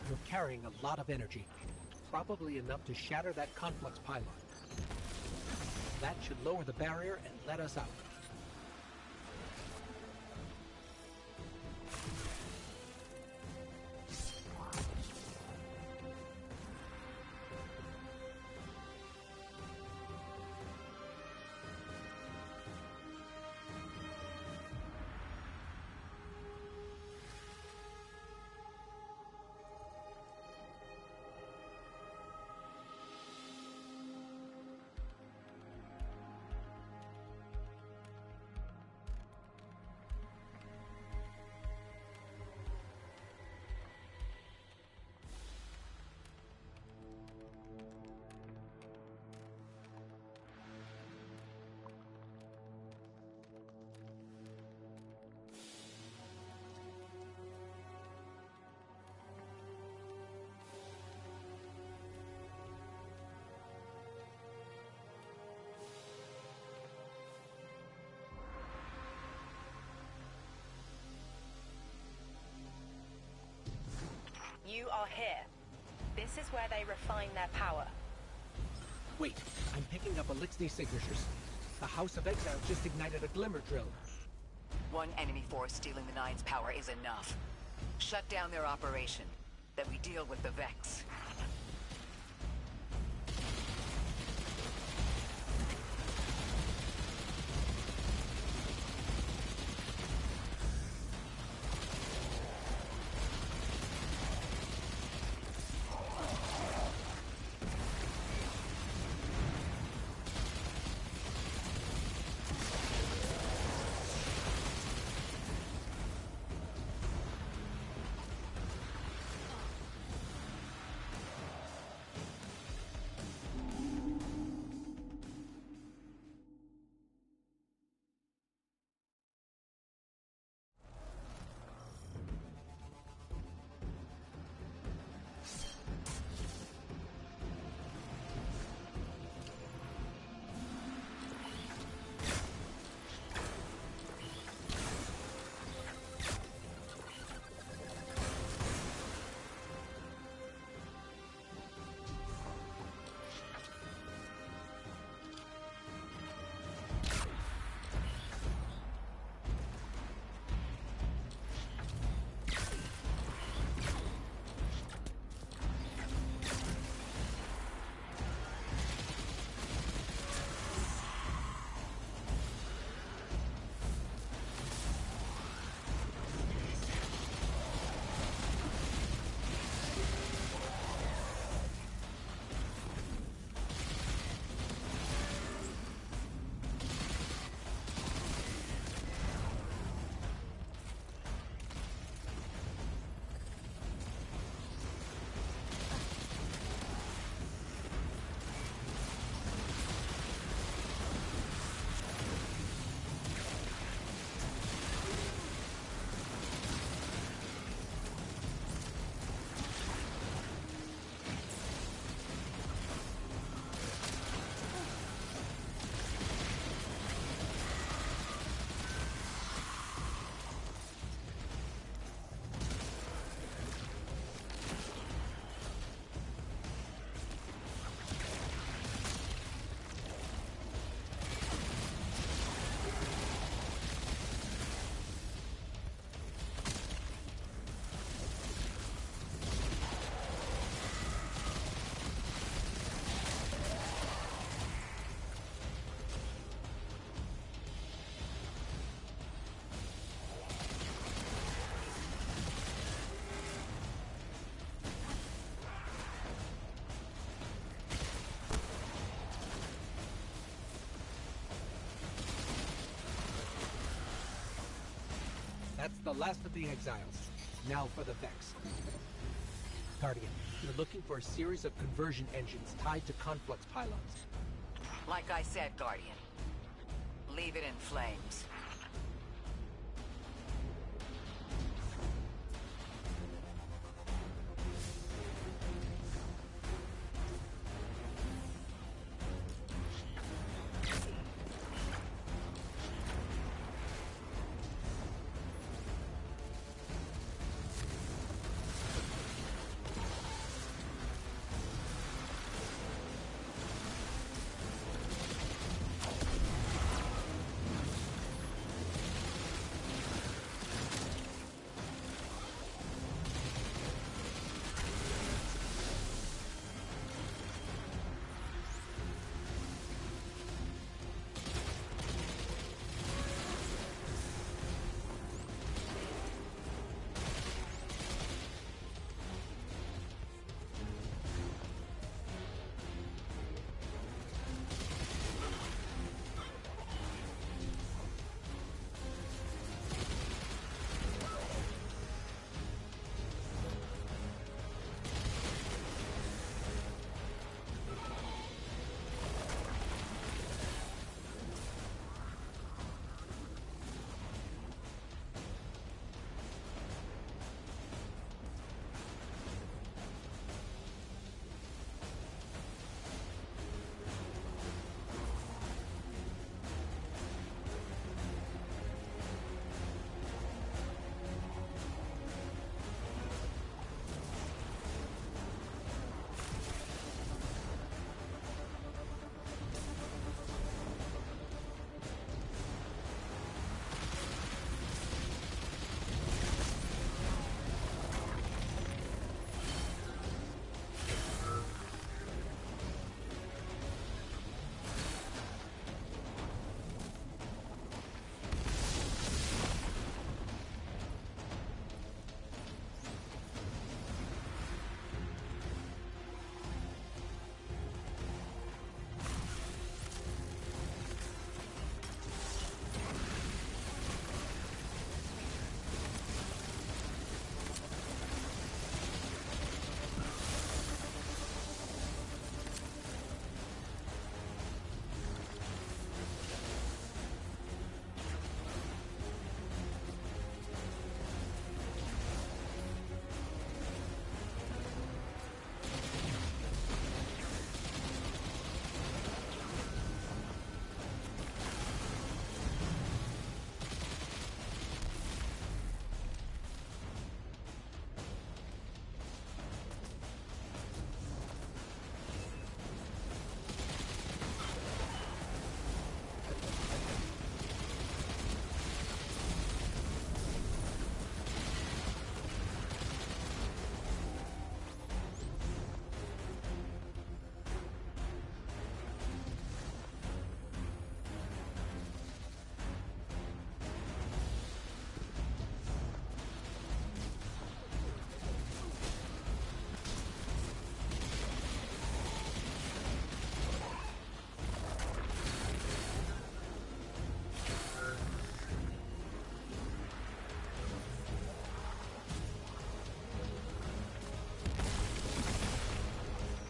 You're carrying a lot of energy. Probably enough to shatter that conflux pylon. That should lower the barrier and let us out. You are here. This is where they refine their power. Wait, I'm picking up Elixir signatures. The House of Exile just ignited a glimmer drill. One enemy force stealing the Nine's power is enough. Shut down their operation. Then we deal with the Vex. That's the last of the exiles. Now for the Vex. Guardian, you're looking for a series of conversion engines tied to conflux pylons. Like I said, Guardian. Leave it in flames.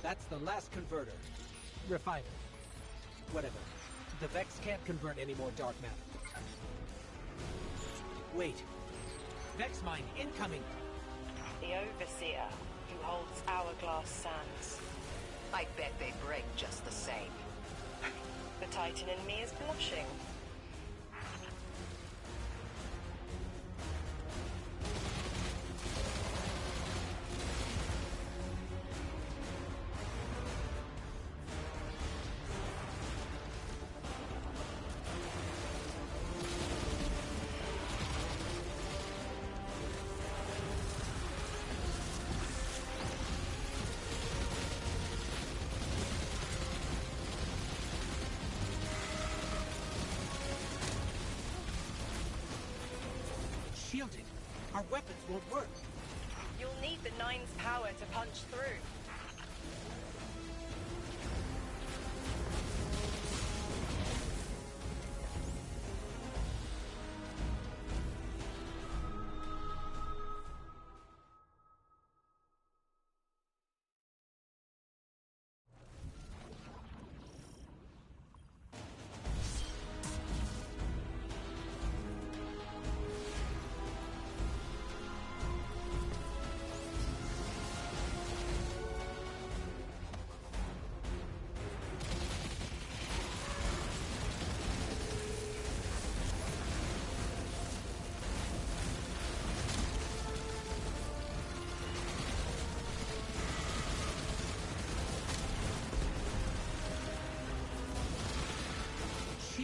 That's the last converter. Refiner. Whatever. The Vex can't convert any more dark matter. Wait. Vex mine incoming! The Overseer, who holds Hourglass Sands. I bet they break just the same. The Titan in me is blushing. Shielded. Our weapons won't work. You'll need the Nine's power to punch through.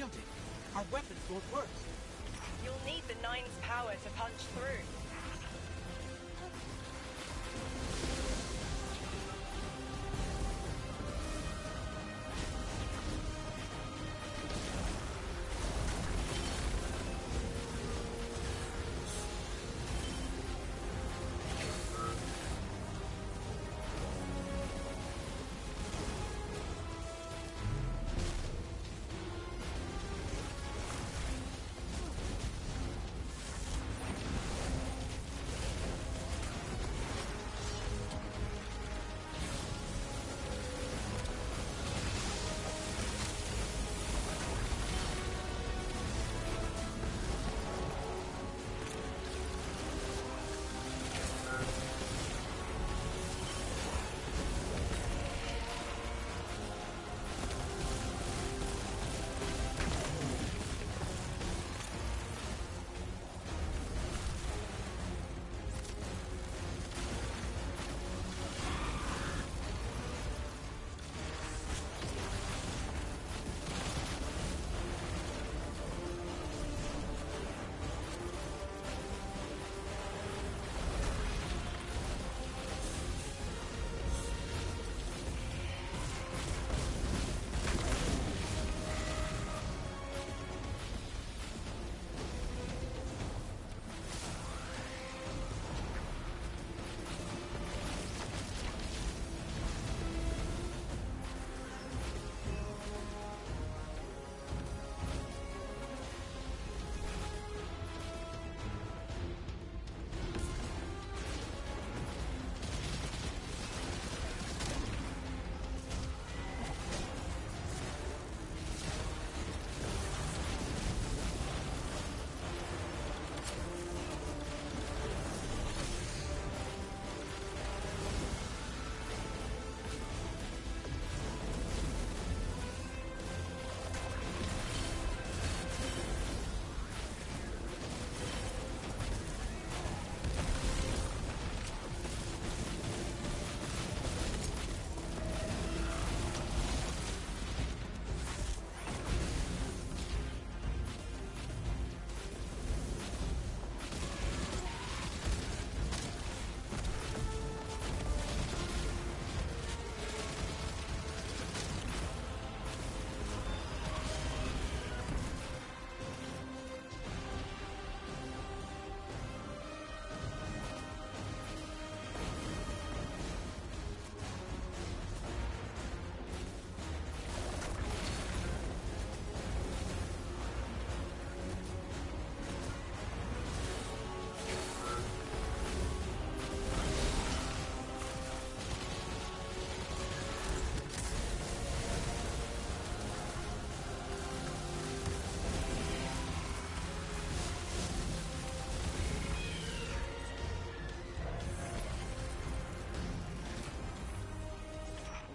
shielded. Our weapons won't work. You'll need the Nine's power to punch through.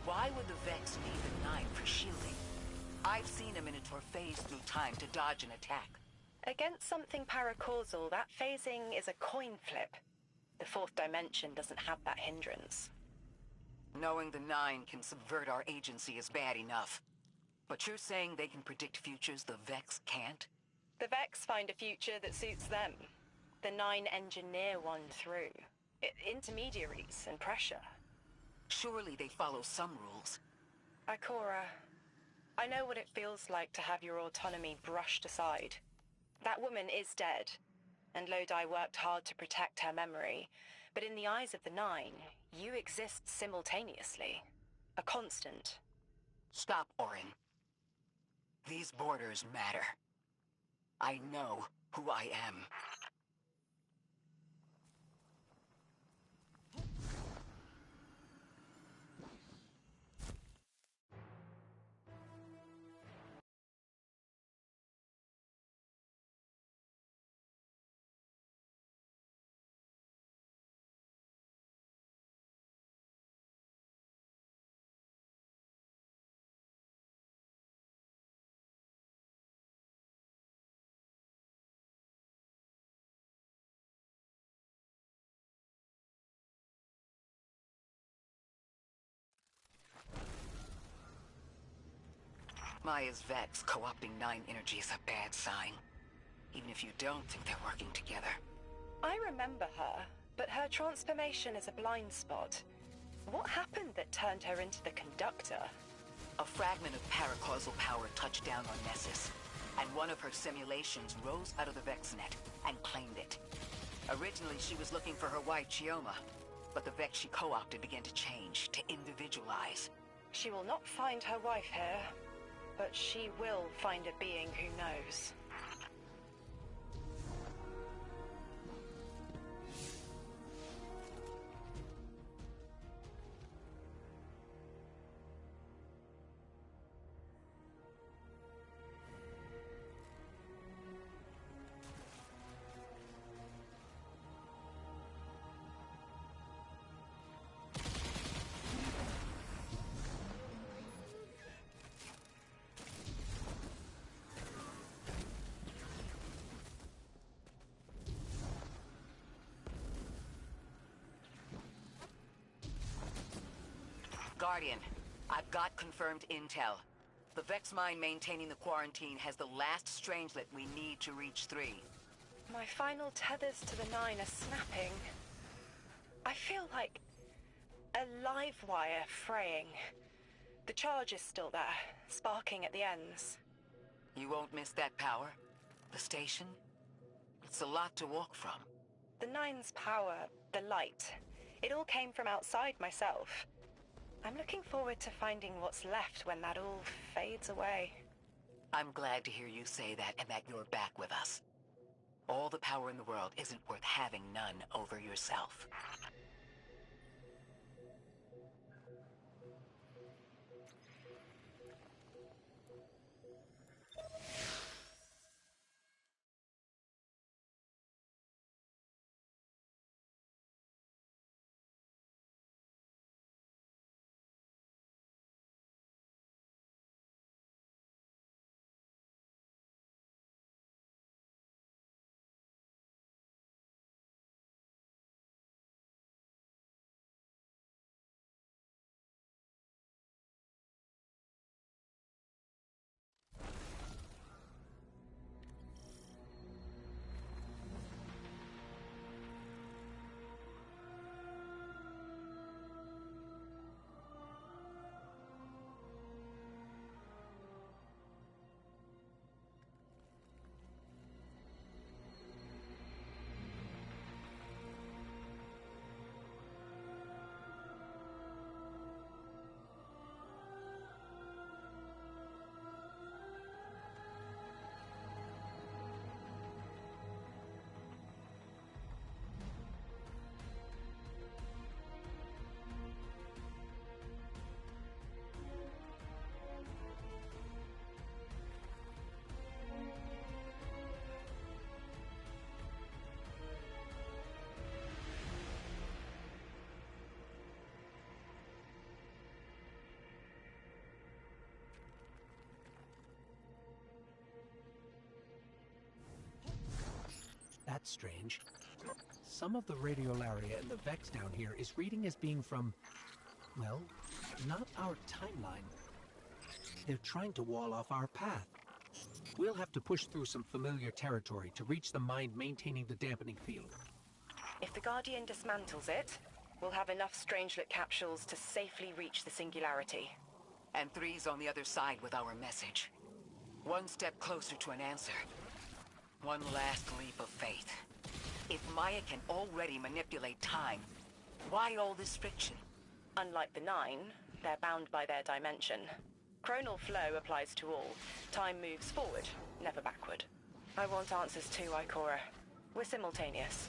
Why would the Vex need the Nine for shielding? I've seen a Minotaur phase through time to dodge an attack. Against something paracausal, that phasing is a coin flip. The fourth dimension doesn't have that hindrance. Knowing the Nine can subvert our agency is bad enough. But you're saying they can predict futures the Vex can't? The Vex find a future that suits them. The Nine engineer one through. Intermediaries and pressure. Surely they follow some rules. Ikora, I know what it feels like to have your autonomy brushed aside. That woman is dead, and Lodi worked hard to protect her memory. But in the eyes of the Nine, you exist simultaneously. A constant. Stop, Orin. These borders matter. I know who I am. Maya's Vex co-opting Nine energy is a bad sign. Even if you don't think they're working together. I remember her, but her transformation is a blind spot. What happened that turned her into the Conductor? A fragment of paracausal power touched down on Nessus, and one of her simulations rose out of the VexNet and claimed it. Originally, she was looking for her wife, Chioma, but the Vex she co-opted began to change, to individualize. She will not find her wife here, but she will find a being who knows. Guardian, I've got confirmed intel. The Vex mine maintaining the quarantine has the last strangelet we need to reach 3. My final tethers to the Nine are snapping. I feel like a live wire fraying. The charge is still there, sparking at the ends. You won't miss that power? The station? It's a lot to walk from. The Nine's power, the light, it all came from outside myself. I'm looking forward to finding what's left when that all fades away. I'm glad to hear you say that and that you're back with us. All the power in the world isn't worth having none over yourself. That's strange. Some of the radiolaria in the Vex down here is reading as being from, well, not our timeline. They're trying to wall off our path. We'll have to push through some familiar territory to reach the mind maintaining the dampening field. If the Guardian dismantles it, we'll have enough Strangelet capsules to safely reach the Singularity. And 3's on the other side with our message. One step closer to an answer. One last leap of faith. If Maya can already manipulate time, why all this friction? Unlike the Nine, they're bound by their dimension. Chronal flow applies to all. Time moves forward, never backward. I want answers too, Ikora. We're simultaneous.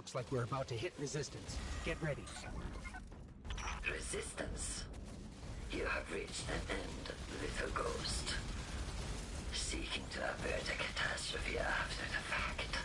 Looks like we're about to hit resistance. Get ready. Resistance. You have reached an end, little ghost. Seeking to avert a catastrophe after the fact.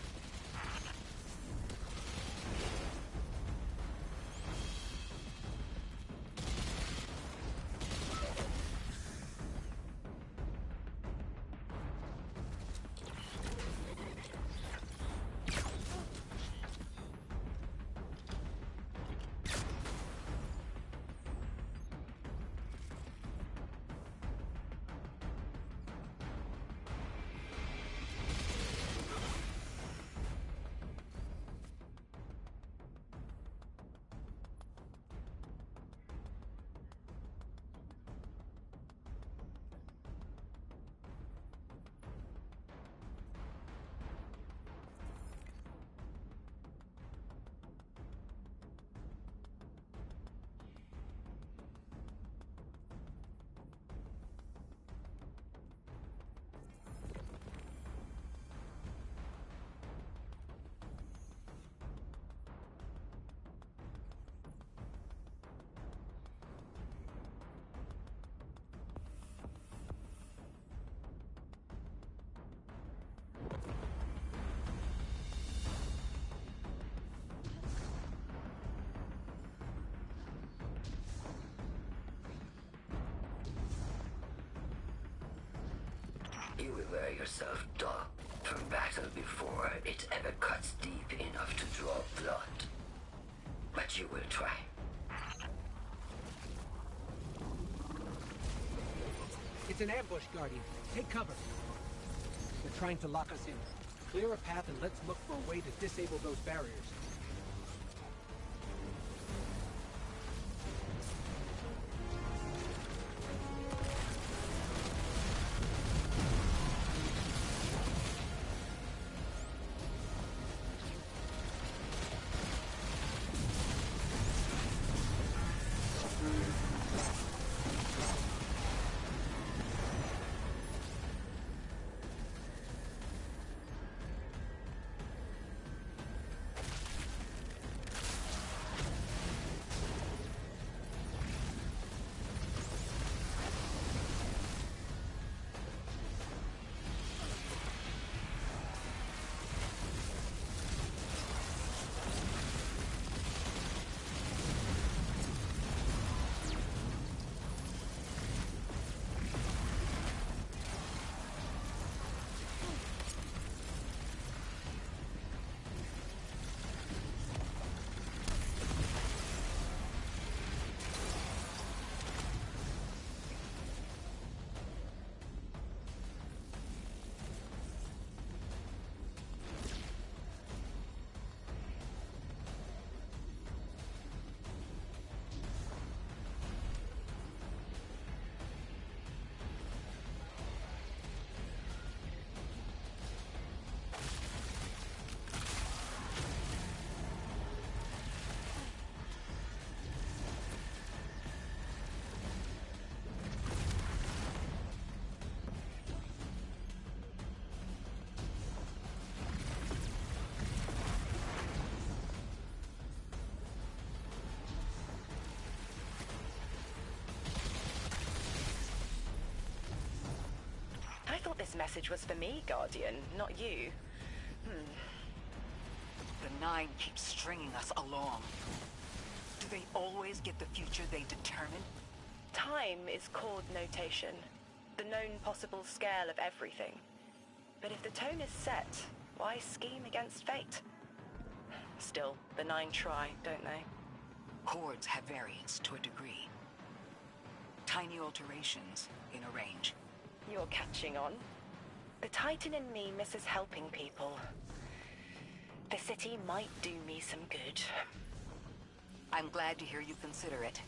You will wear yourself dark from battle before it ever cuts deep enough to draw blood. But you will try. It's an ambush, Guardian. Take cover. They're trying to lock us in. Clear a path and let's look for a way to disable those barriers. I thought this message was for me, Guardian, not you. The Nine keep stringing us along. Do they always get the future they determine? Time is chord notation, the known possible scale of everything. But if the tone is set, why scheme against fate? Still, the Nine try, don't they? Chords have variance to a degree. Tiny alterations in a range. You're catching on. The Titan in me misses helping people. The city might do me some good. I'm glad to hear you consider it.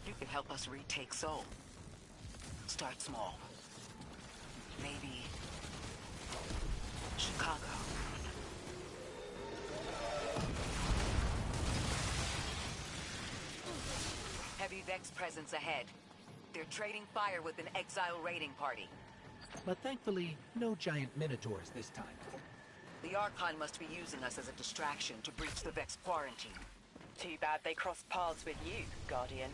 You can help us retake Seoul. Start small. Maybe Chicago. Heavy Vex presence ahead. They're trading fire with an exile raiding party. But thankfully, no giant minotaurs this time. The Archon must be using us as a distraction to breach the Vex quarantine. Too bad they crossed paths with you, Guardian.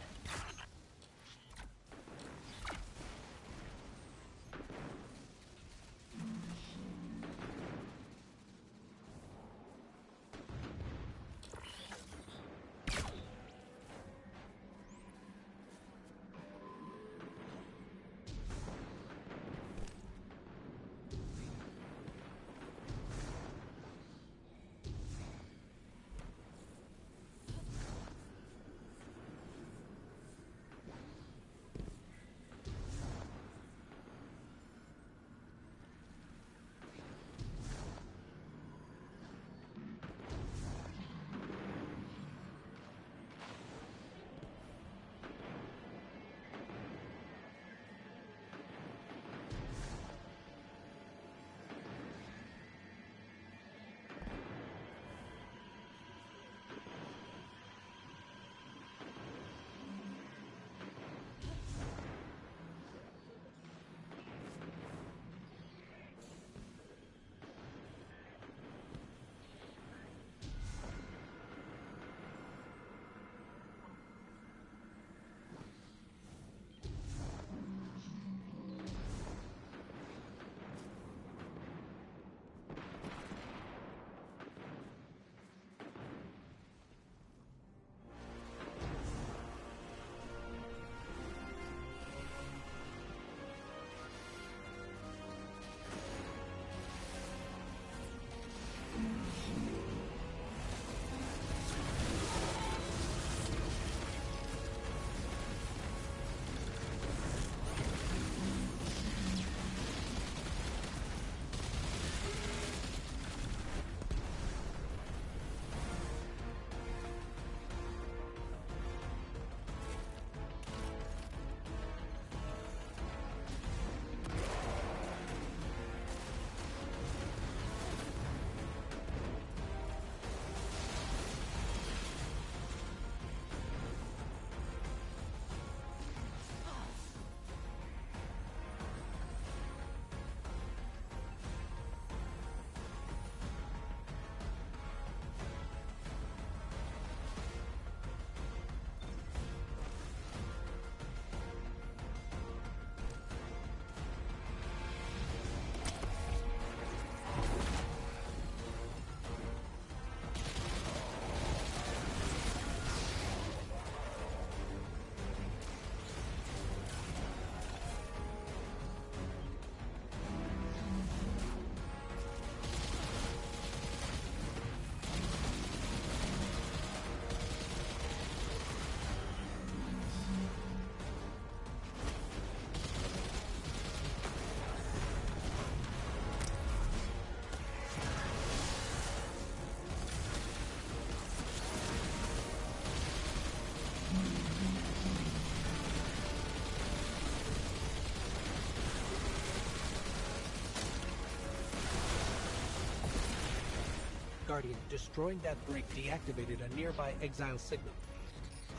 Guardian, destroying that break deactivated a nearby exile signal.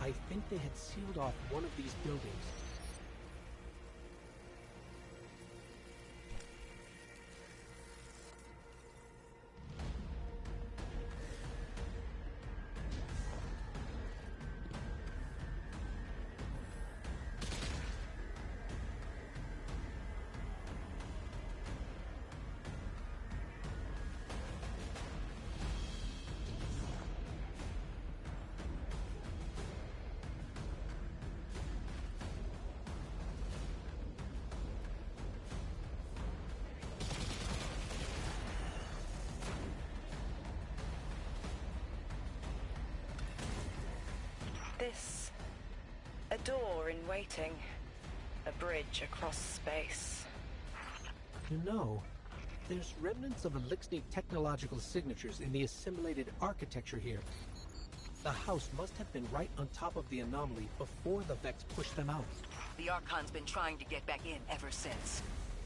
I think they had sealed off one of these buildings. This... a door in waiting. A bridge across space. You know, there's remnants of Elixir technological signatures in the assimilated architecture here. The house must have been right on top of the anomaly before the Vex pushed them out. The Archon's been trying to get back in ever since.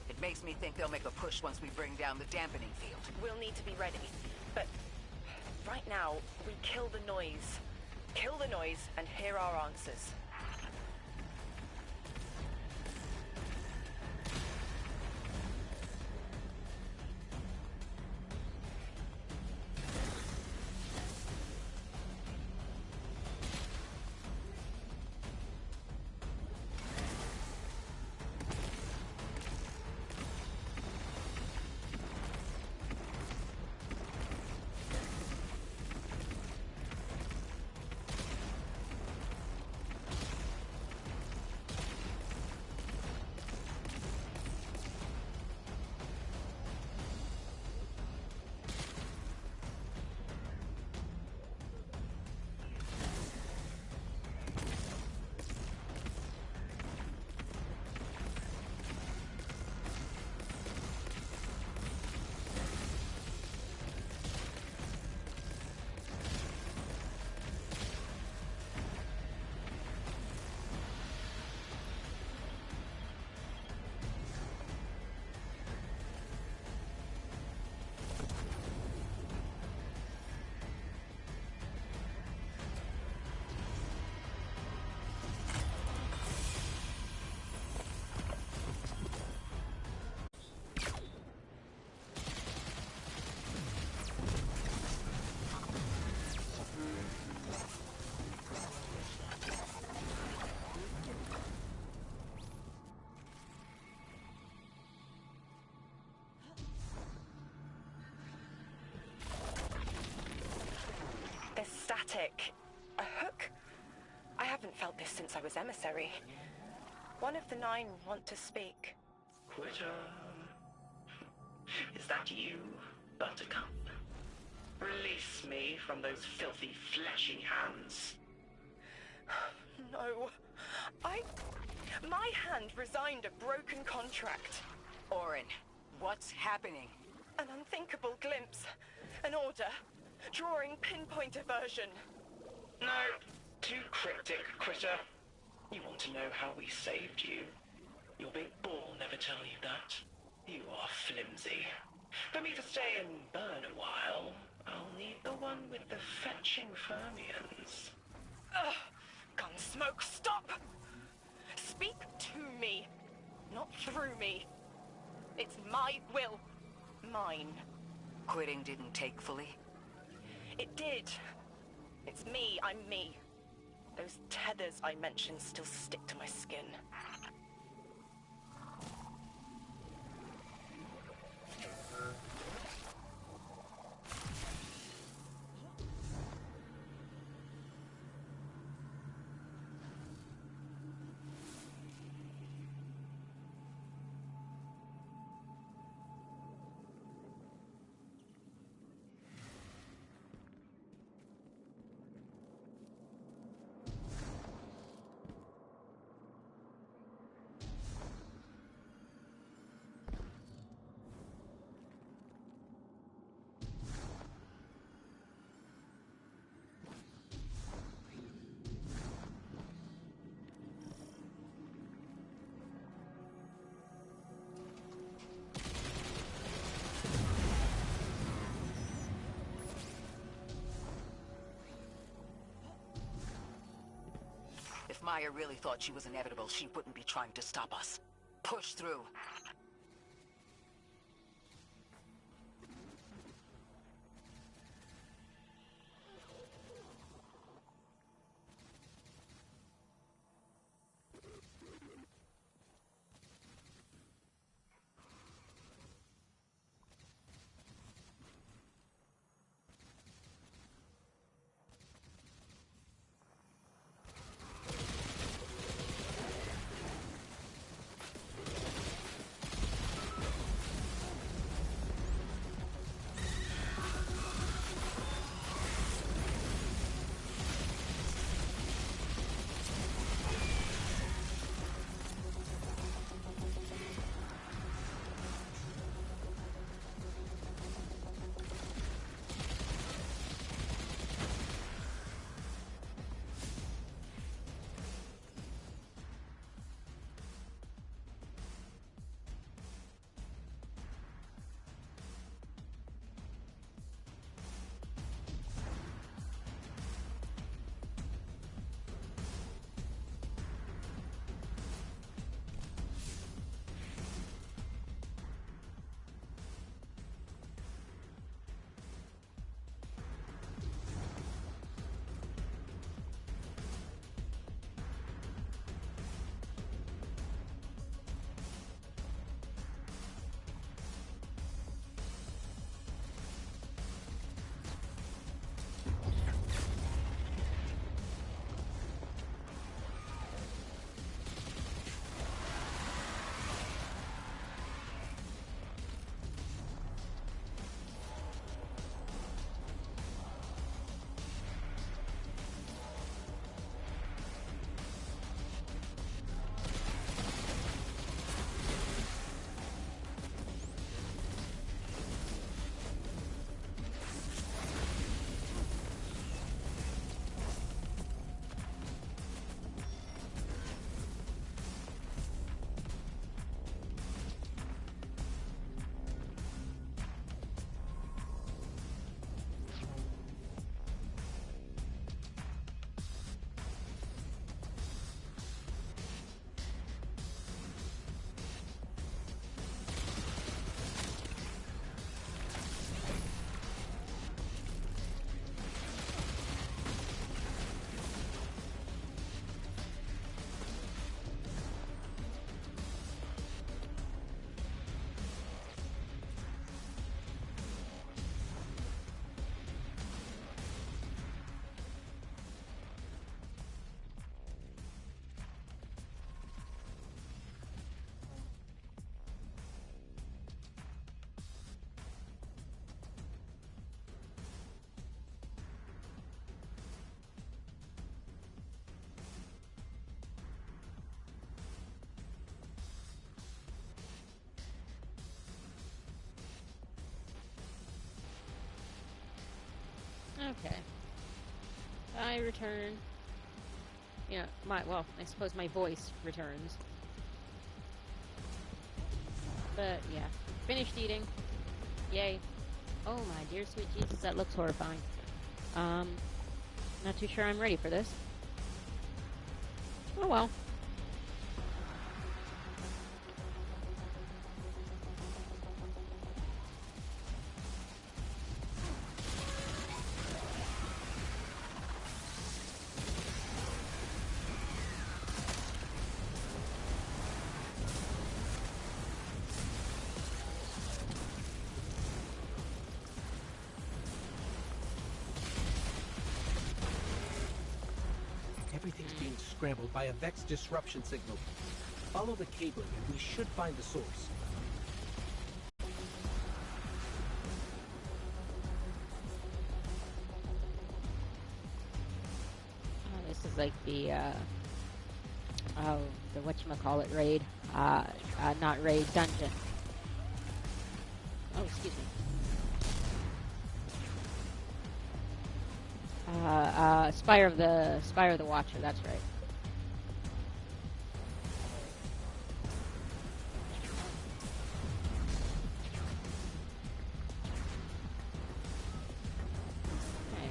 It makes me think they'll make a push once we bring down the dampening field. We'll need to be ready. But right now, we kill the noise. Kill the noise and hear our answers. Cryptic. A hook? I haven't felt this since I was emissary. One of the 9 want to speak. Quitter. Is that you, Buttercup? Release me from those filthy, fleshy hands. No. My hand resigned a broken contract. Orin, what's happening? An unthinkable glimpse. An order. Drawing pinpoint aversion. No, too cryptic, Quitter. You want to know how we saved you? Your big ball never tell you that. You are flimsy. For me to stay and burn a while, I'll need the one with the fetching fermions. Ugh! Gunsmoke, stop! Speak to me, not through me. It's my will. Mine. Quitting didn't take fully? It did. It's me, I'm me. Those tethers I mentioned still stick to my skin. If Maya really thought she was inevitable, she wouldn't be trying to stop us. Push through. Okay. I return. You know, I suppose my voice returns. But, yeah. Finished eating. Yay. Oh my dear sweet Jesus, that looks horrifying. Not too sure I'm ready for this. Oh well. Everything's being scrambled by a Vex disruption signal. Follow the cabling and we should find the source. Oh, this is like the whatchamacallit raid. Not raid, dungeon. Oh, excuse me. Spire of the Watcher, that's right. Okay.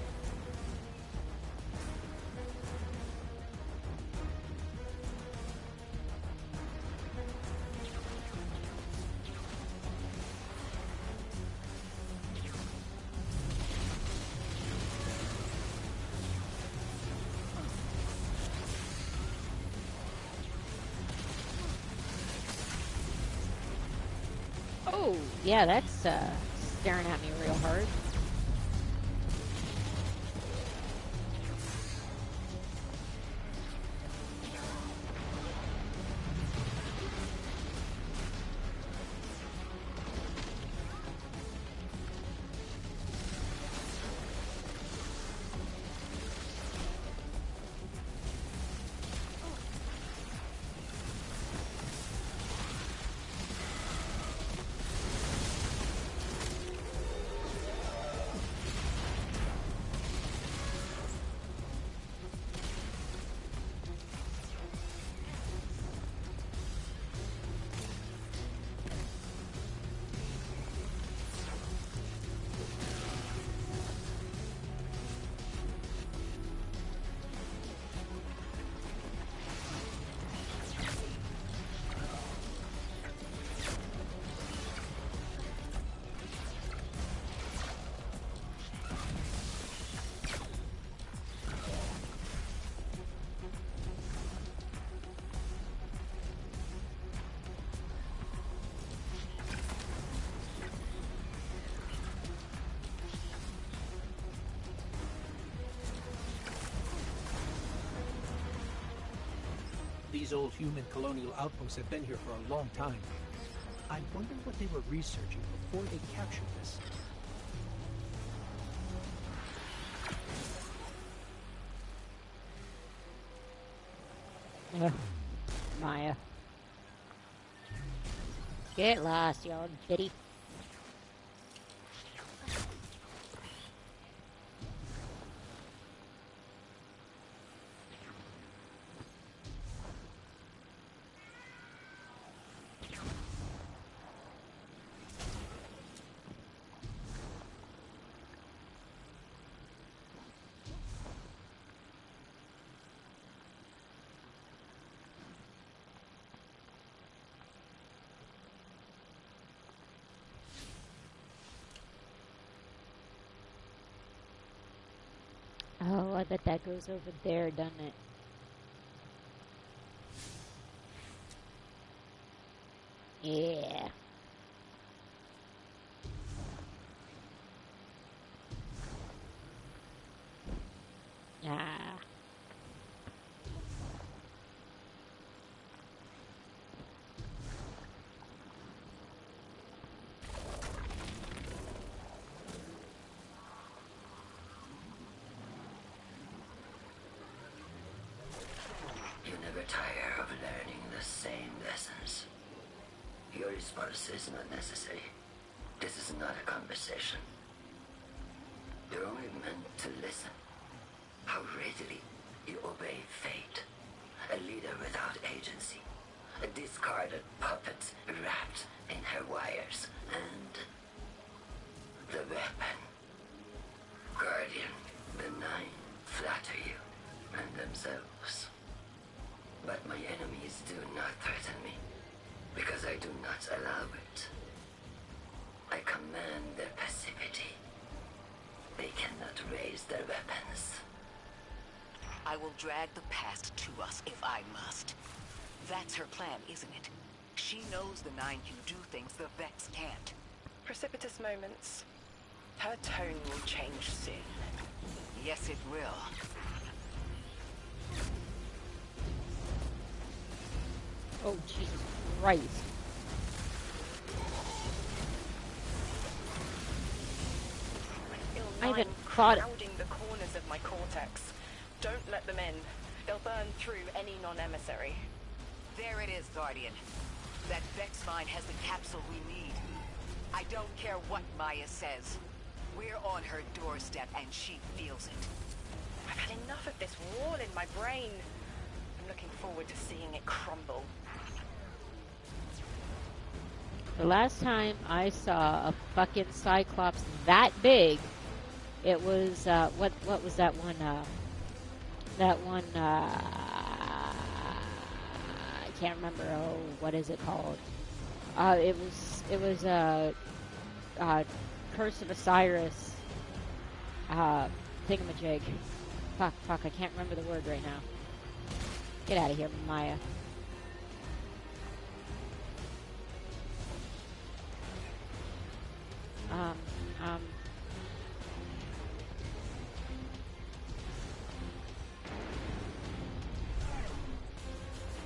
Oh, yeah, that's staring at me real hard. These old human colonial outposts have been here for a long time. I wonder what they were researching before they captured this. Ugh. Maya. Get lost, you old bitty. Oh, I bet that goes over there, doesn't it? Yeah. Ah. You never tire of learning the same lessons. Your response is not necessary. This is not a conversation. You're only meant to listen. How readily you obey fate. A leader without agency. A discarded puppet wrapped in her wires. And the weapon. Guardian, the Nine flatter you and themselves. But my enemies do not threaten me, because I do not allow it. I command their passivity. They cannot raise their weapons. I will drag the past to us if I must. That's her plan, isn't it? She knows the Nine can do things the Vex can't. Precipitous moments. Her tone will change soon. Yes, it will. Oh, Jesus Christ. I haven't caught it. Crowding the corners of my cortex. Don't let them in. They'll burn through any non-emissary. There it is, Guardian. That Vex mine has the capsule we need. I don't care what Maya says. We're on her doorstep and she feels it. I've had enough of this wall in my brain. I'm looking forward to seeing it crumble. The last time I saw a fucking Cyclops that big, it was, what was that one, I can't remember, oh, what is it called? It was, Curse of Osiris, thingamajig. Fuck, I can't remember the word right now. Get out of here, Maya.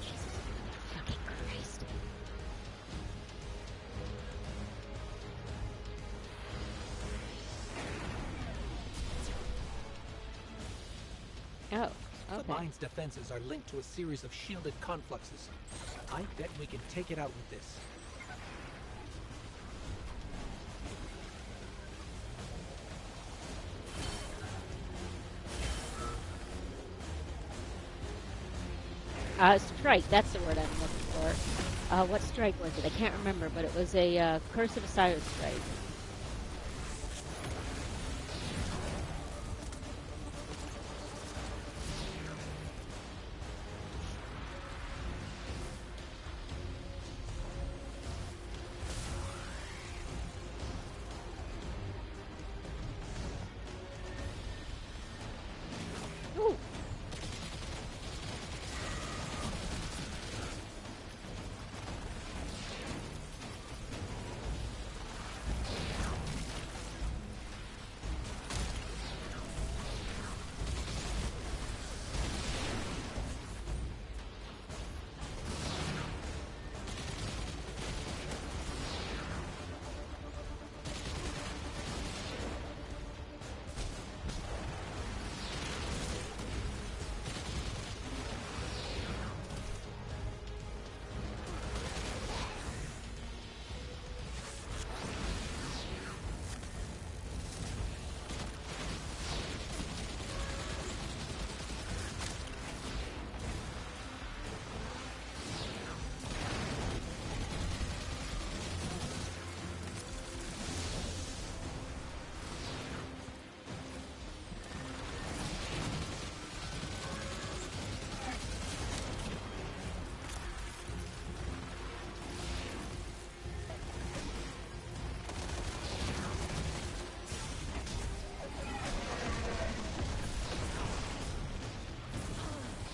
Jesus fucking Christ. Oh, The okay. mine's defenses are linked to a series of shielded confluxes. I bet we can take it out with this. Strike, that's the word I'm looking for. What strike was it? I can't remember, but it was a Curse of Osiris strike. Ooh.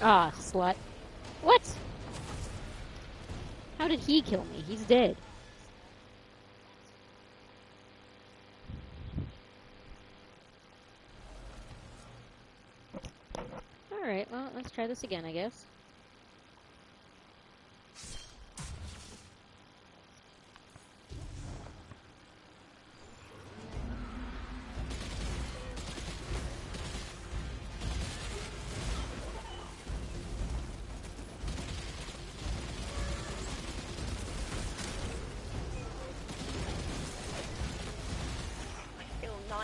Ah, slut. What? How did he kill me? He's dead. Alright, well, let's try this again, I guess.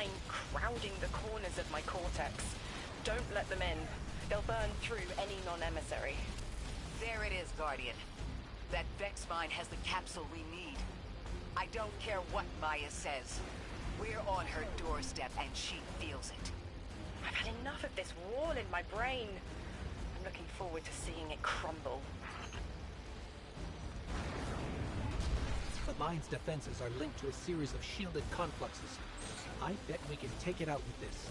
mine crowding the corners of my cortex. Don't let them in. They'll burn through any non-emissary. There it is, Guardian. That Vex mine has the capsule we need. I don't care what Maya says. We're on her doorstep and she feels it. I've had enough of this wall in my brain. I'm looking forward to seeing it crumble. The mine's defenses are linked to a series of shielded confluxes. I bet we can take it out with this.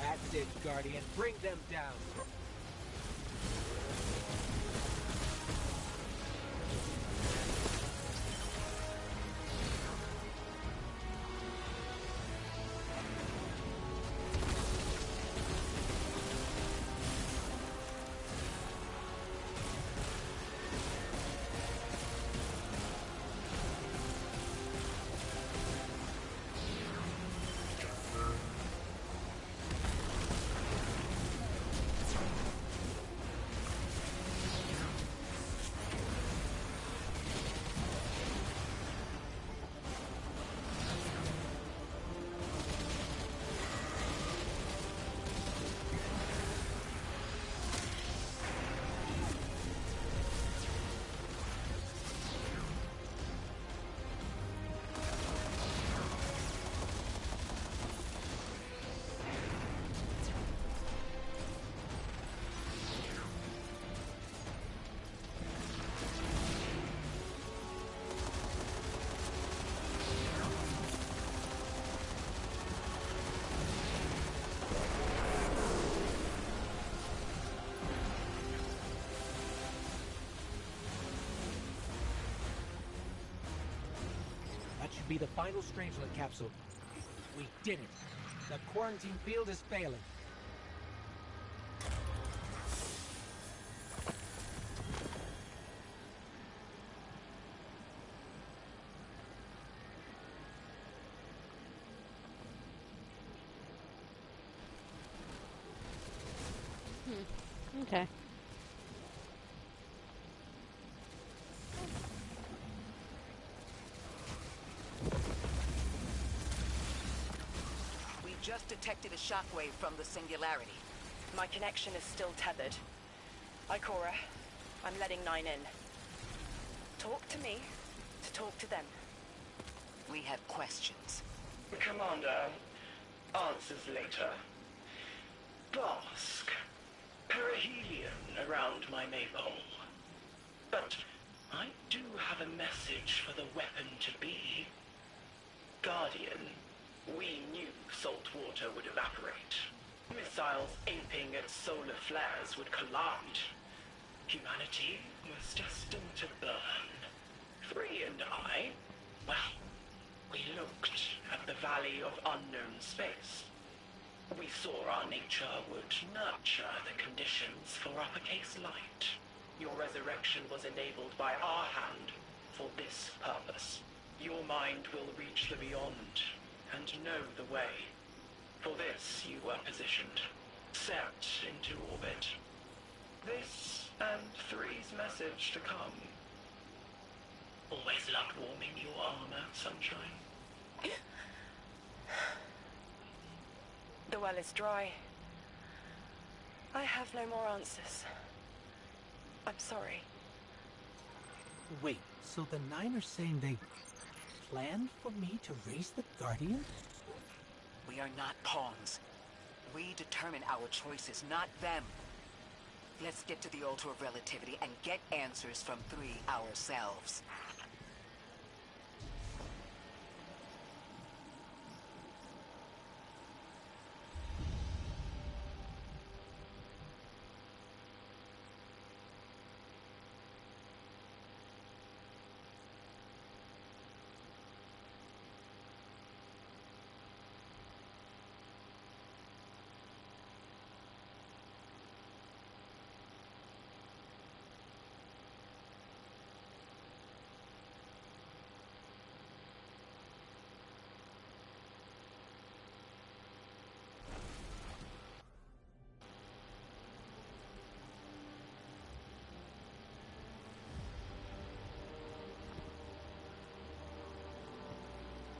That's it, Guardian. Bring them down. Be the final Strangelet capsule. We did it. The quarantine field is failing. Okay. Just detected a shockwave from the Singularity. My connection is still tethered. Ikora, I'm letting 9 in. Talk to me to talk to them. We have questions. Commander, answers later. Bask. Perihelion around my maypole. But I do have a message for the weapon to be. Guardian, we knew salt water would evaporate. Missiles aping at solar flares would collide. Humanity was destined to burn. Free and I, well, we looked at the valley of unknown space. We saw our nature would nurture the conditions for uppercase light. Your resurrection was enabled by our hand for this purpose. Your mind will reach the beyond and know the way. For this you were positioned, set into orbit. This and 3's message to come. Always loved warming your armor, Sunshine. The well is dry. I have no more answers. I'm sorry. Wait, so the 9 are saying they planned for me to raise the Guardian? We are not pawns. We determine our choices, not them. Let's get to the Altar of Relativity and get answers from 3 ourselves.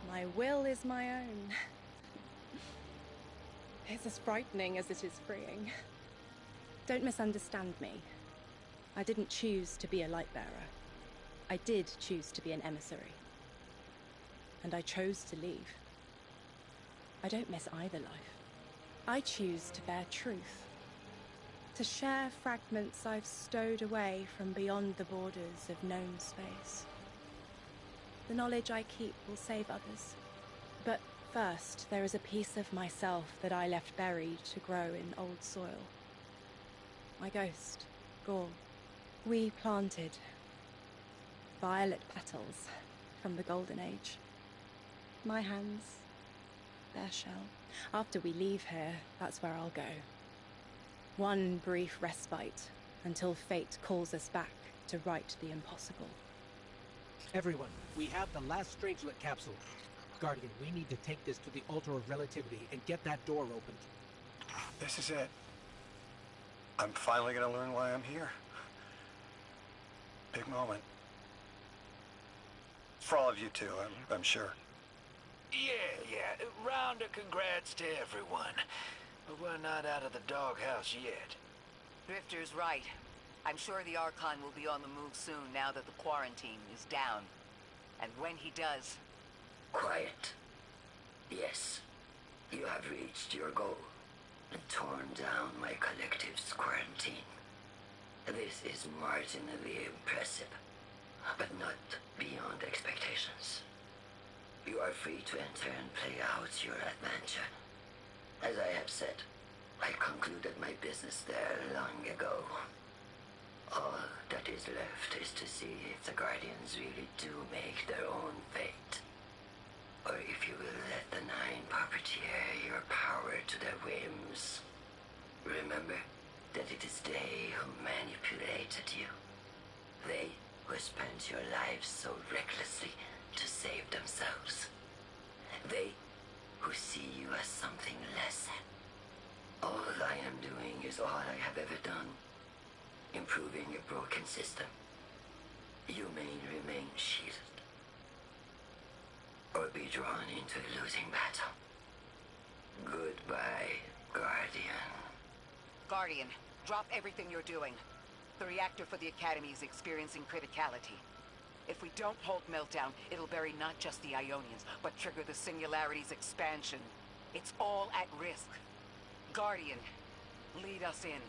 My will is my own. It's as frightening as it is freeing. Don't misunderstand me. I didn't choose to be a light bearer. I did choose to be an emissary. And I chose to leave. I don't miss either life. I choose to bear truth. To share fragments I've stowed away from beyond the borders of known space. The knowledge I keep will save others. But first, there is a piece of myself that I left buried to grow in old soil. My ghost, Gaul. We planted violet petals from the Golden Age. My hands, their shell. After we leave here, that's where I'll go. One brief respite until fate calls us back to right the impossible. Everyone, we have the last Strangelet capsule. Guardian, we need to take this to the Altar of Relativity and get that door opened. This is it. I'm finally gonna learn why I'm here. Big moment. For all of you too, I'm sure. Yeah. Round of congrats to everyone. But we're not out of the doghouse yet. Drifter's right. I'm sure the Archon will be on the move soon now that the quarantine is down. And when he does... Quiet. Yes, you have reached your goal and torn down my collective's quarantine. This is marginally impressive, but not beyond expectations. You are free to enter and play out your adventure. As I have said, I concluded my business there long ago. All that is left is to see if the Guardians really do make their own fate. Or if you will let the 9 puppeteer your power to their whims. Remember that it is they who manipulated you. They who spent your lives so recklessly to save themselves. They who see you as something less than. All I am doing is all I have ever done. Improving a broken system. You may remain shielded. Or be drawn into a losing battle. Goodbye, Guardian. Guardian, drop everything you're doing. The reactor for the Academy is experiencing criticality. If we don't hold Meltdown, it'll bury not just the Ionians, but trigger the Singularity's expansion. It's all at risk. Guardian, lead us in.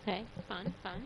Okay, fun, fun.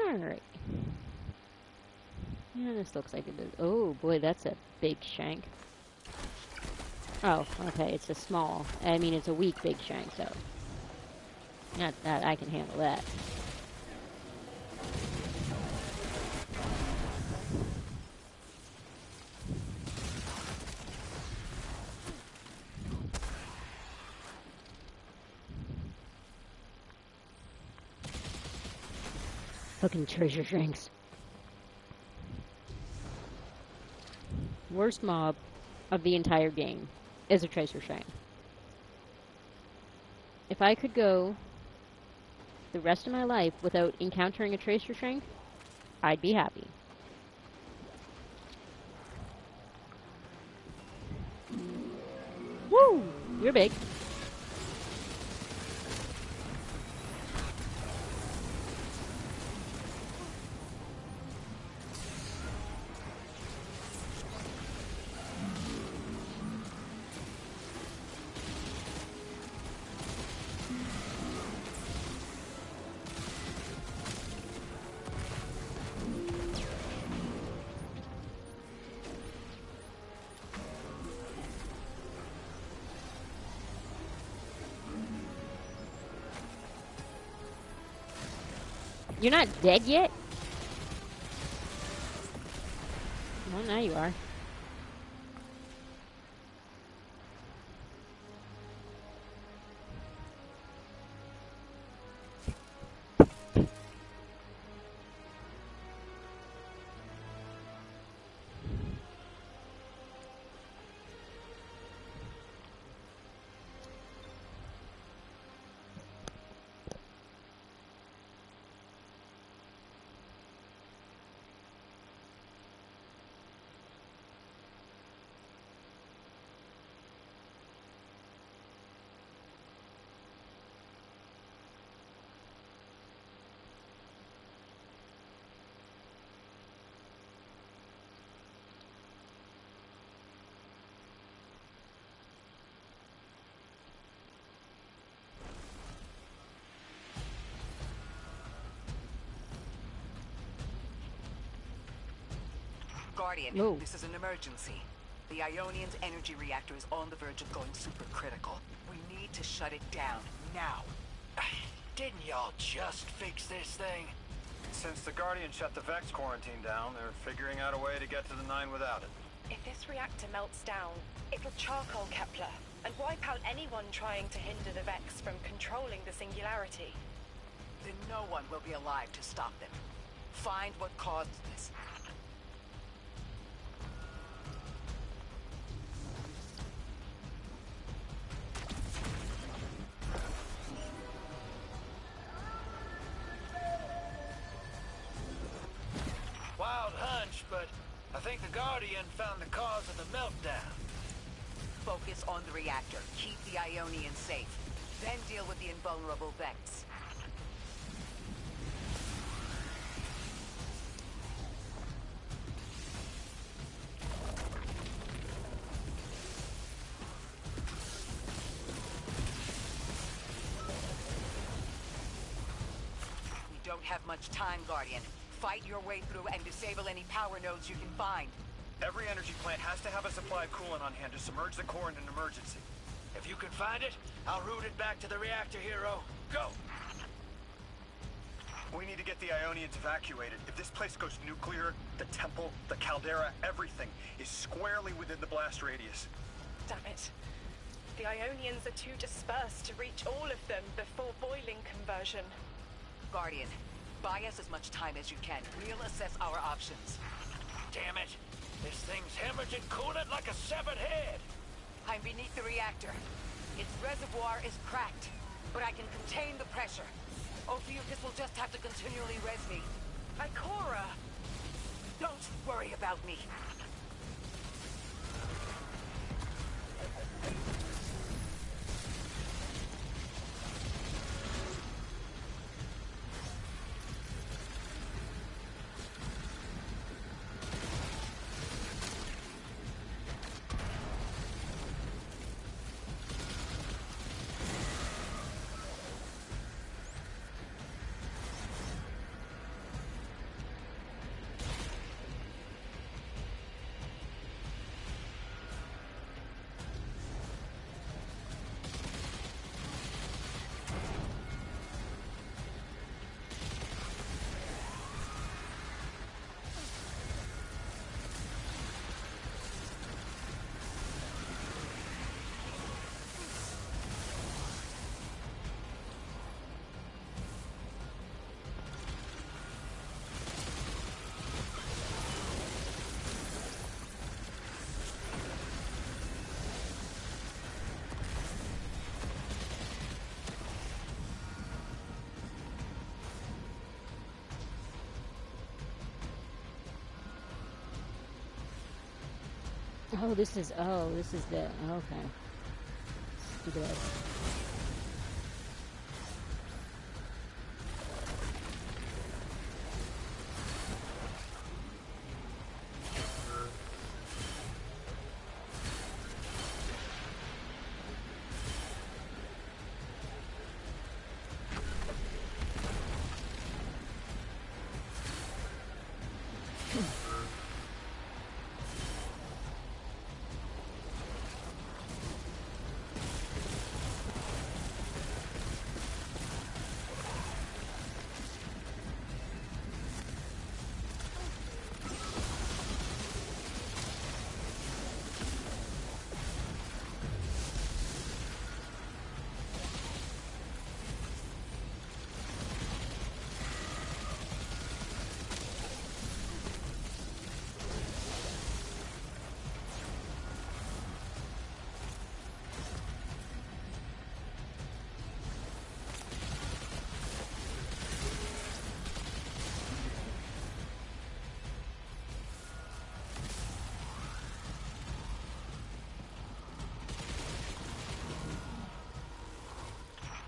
Alright. Yeah, this looks like it is. Oh boy, that's a big shank. Oh, okay, it's a small. I mean, it's a weak big shank, so. Not that I can handle that. Fucking treasure shanks. Worst mob of the entire game is a tracer shank. If I could go the rest of my life without encountering a tracer shank, I'd be happy. Woo! You're big. You're not dead yet? Well, now you are. Guardian, No. this is an emergency. The Ionian's energy reactor is on the verge of going supercritical. We need to shut it down, now. Didn't y'all just fix this thing? Since the Guardian shut the Vex quarantine down, they're figuring out a way to get to the 9 without it. If this reactor melts down, it'll charcoal Kepler and wipe out anyone trying to hinder the Vex from controlling the singularity. Then no one will be alive to stop them. Find what caused this. Wild hunch, but I think the Guardian found the cause of the meltdown. Focus on the reactor. Keep the Ionian safe. Then deal with the invulnerable Vex. We don't have much time, Guardian. Fight your way through and disable any power nodes you can find. Every energy plant has to have a supply of coolant on hand to submerge the core in an emergency. If you can find it, I'll route it back to the reactor, Hero. Go! We need to get the Ionians evacuated. If this place goes nuclear, the temple, the caldera, everything is squarely within the blast radius. Damn it. The Ionians are too dispersed to reach all of them before boiling conversion. Guardian, buy us as much time as you can. We'll assess our options. Damn it! This thing's hemorrhaging coolant like a severed head! I'm beneath the reactor. Its reservoir is cracked, but I can contain the pressure. Ophiuchus will just have to continually res me. Ikora! Don't worry about me. Oh, this is the, okay. Stupid ass.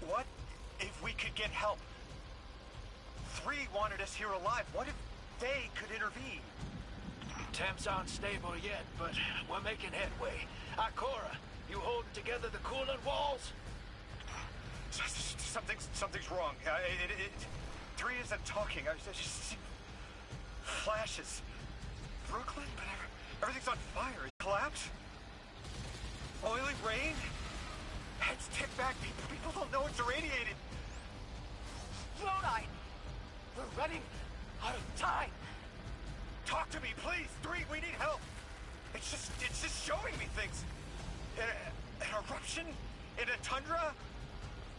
What if we could get help? 3 wanted us here alive. What if they could intervene? Temps aren't stable yet, but we're making headway. Ikora, you holding together the coolant walls? Something's wrong. 3 isn't talking. I just see flashes. Brooklyn? But everything's on fire. It collapsed? Oily rain? Heads tip back. People don't know it's irradiated. Lodi! We're running out of time. Talk to me, please. 3, we need help. It's just showing me things. An eruption in a tundra?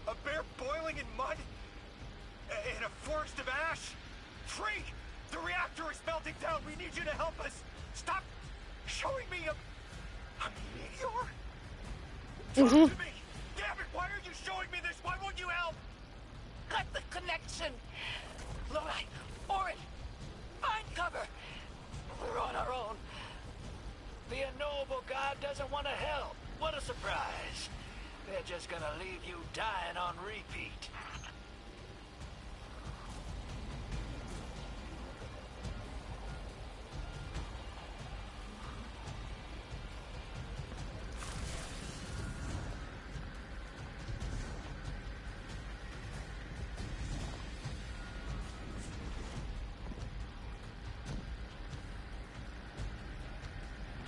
A bear boiling in mud? In a forest of ash? 3, the reactor is melting down. We need you to help us. Stop showing me a meteor? Talk to me. Damn it, why are you showing me this? Why won't you help? Cut the connection. Lodi, Orin, find cover. We're on our own. The unknowable god doesn't want to help. What a surprise. They're just gonna leave you dying on repeat.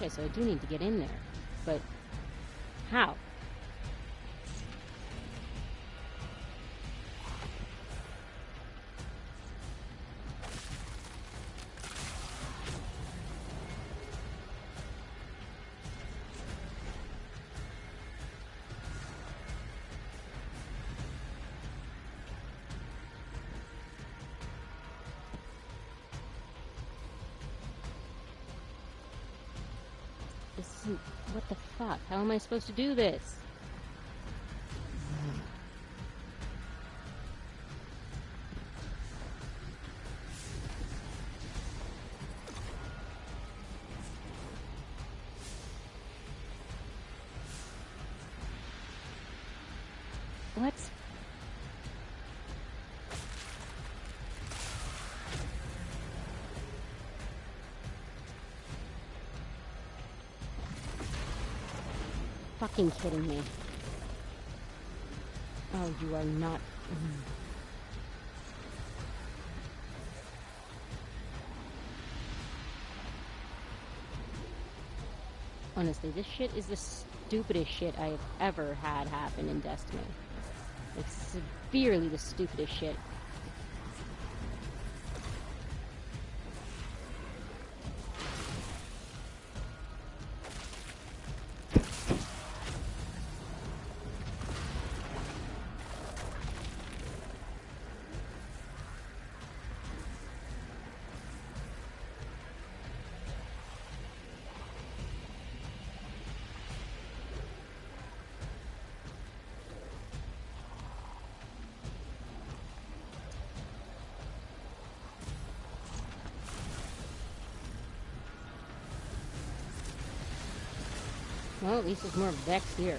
Okay, so I do need to get in there, but how? What the fuck? How am I supposed to do this? What? Fucking kidding me. Oh, you are not. Honestly, this shit is the stupidest shit I have ever had happen in Destiny. It's severely the stupidest shit. Well, at least there's more Vex here.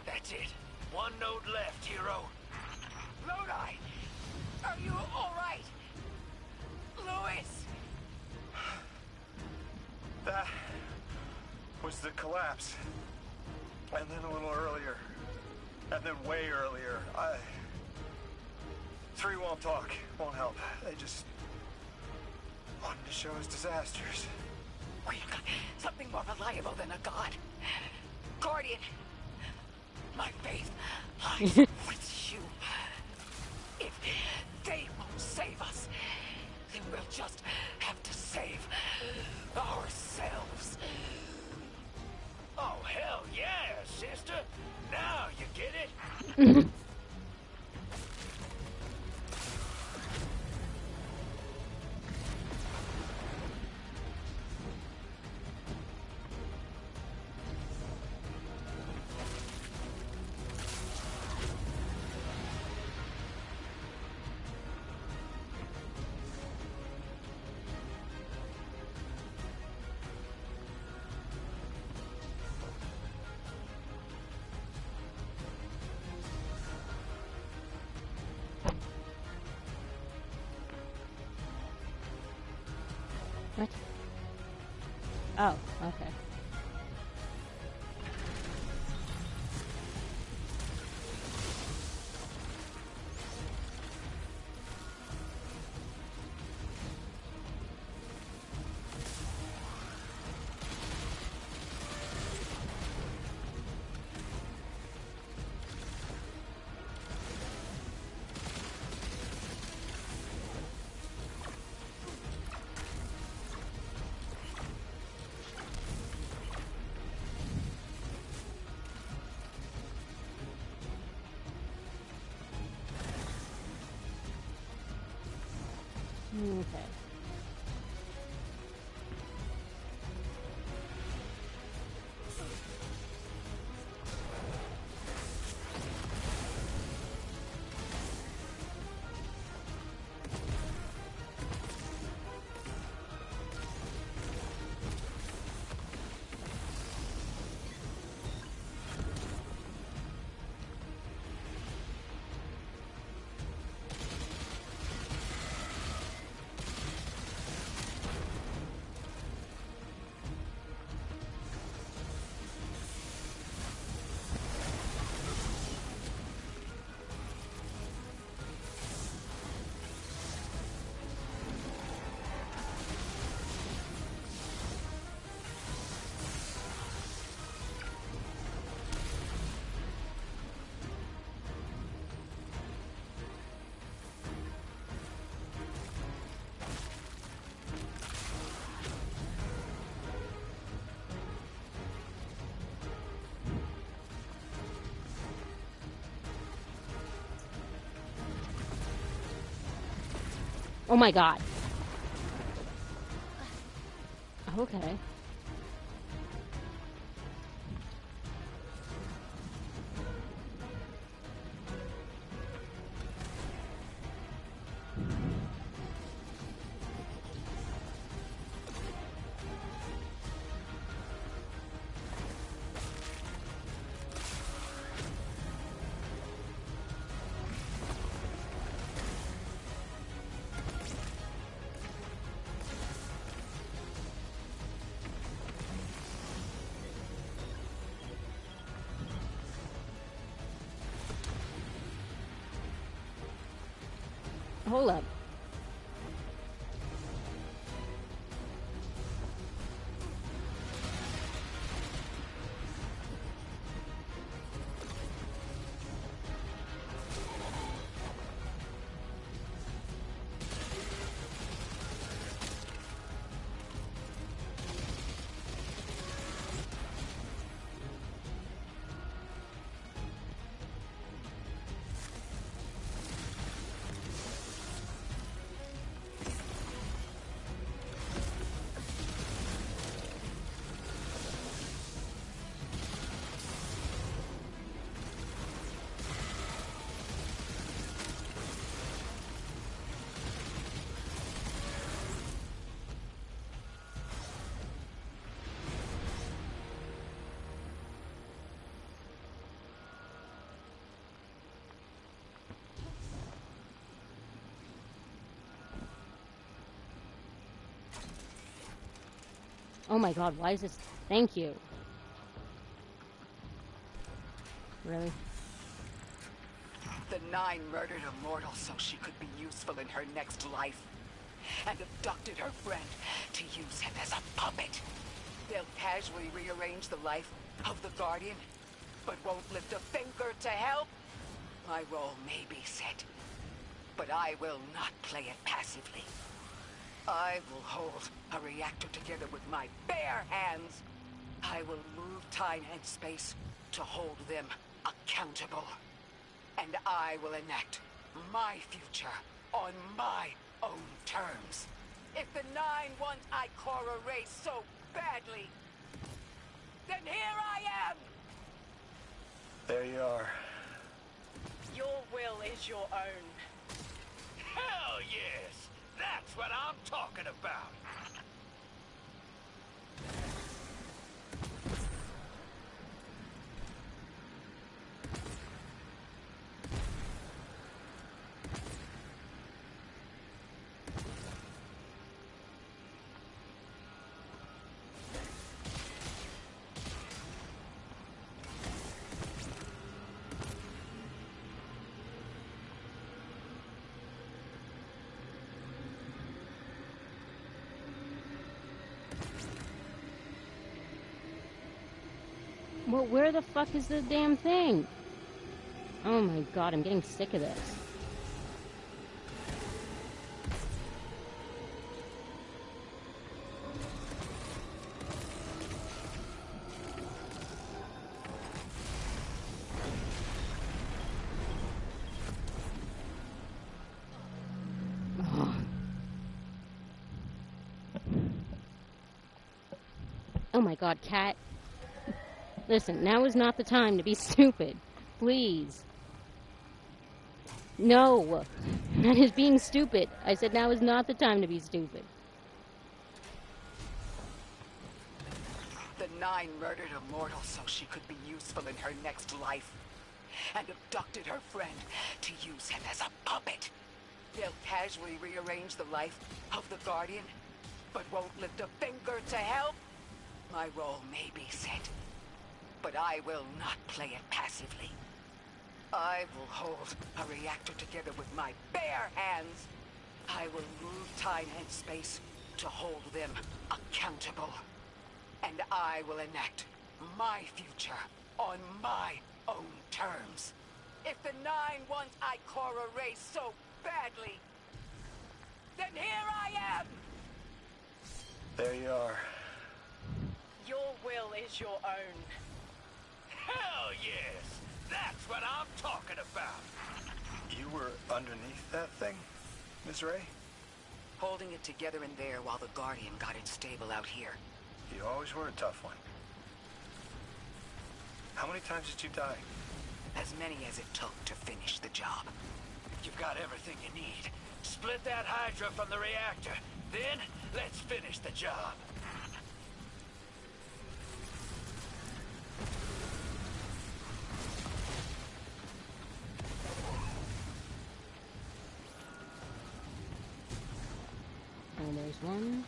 That's it. One node left, hero. Lodi! Are you alright? Louis! That was the collapse. And then a little earlier. And then way earlier. 3 won't talk, won't help. They just wanted to show us disasters. We've got something more reliable than a god. Guardian! My faith lies with you. If they won't save us, then we'll just have to save ourselves. Oh, hell yeah, sister. Now you get it? What? Oh, okay. Oh my god. Okay. Hold up. Oh my god, why is this? Thank you. Really? The Nine murdered a mortal so she could be useful in her next life, and abducted her friend to use him as a puppet. They'll casually rearrange the life of the Guardian, but won't lift a finger to help. My role may be set, but I will not play it passively. I will hold a reactor together with my bare hands. I will move time and space to hold them accountable. And I will enact my future on my own terms. If the Nine want Ikora race so badly, then here I am! There you are. Your will is your own. Hell yes! That's what I'm talking about! Well, where the fuck is the damn thing? Oh my god, I'm getting sick of this. Oh my god, cat. Listen, now is not the time to be stupid. Please. No. That is being stupid. I said now is not the time to be stupid. The Nine murdered a mortal so she could be useful in her next life, and abducted her friend to use him as a puppet. They'll casually rearrange the life of the Guardian, but won't lift a finger to help. My role may be set, but I will not play it passively. I will hold a reactor together with my bare hands. I will move time and space to hold them accountable. And I will enact my future on my own terms. If the Nine want Ikora race so badly, then here I am! There you are. Your will is your own. Hell yes! That's what I'm talking about! You were underneath that thing, Ms. Ray? Holding it together in there while the Guardian got it stable out here. You always were a tough one. How many times did you die? As many as it took to finish the job. You've got everything you need. Split that Hydra from the reactor. Then, let's finish the job. Oh, there's one.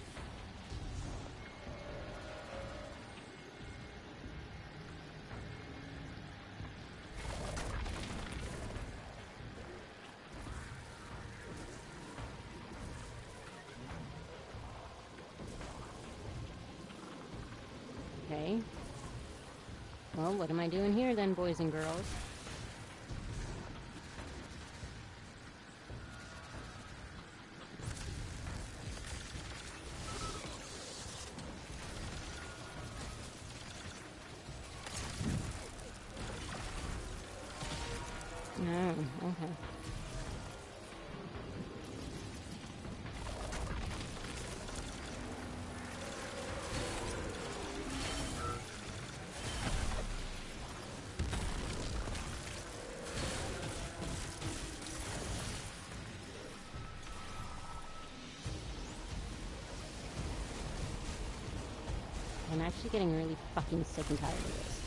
Okay. Well, what am I doing here then, boys and girls? No, okay. I'm actually getting really fucking sick and tired of this.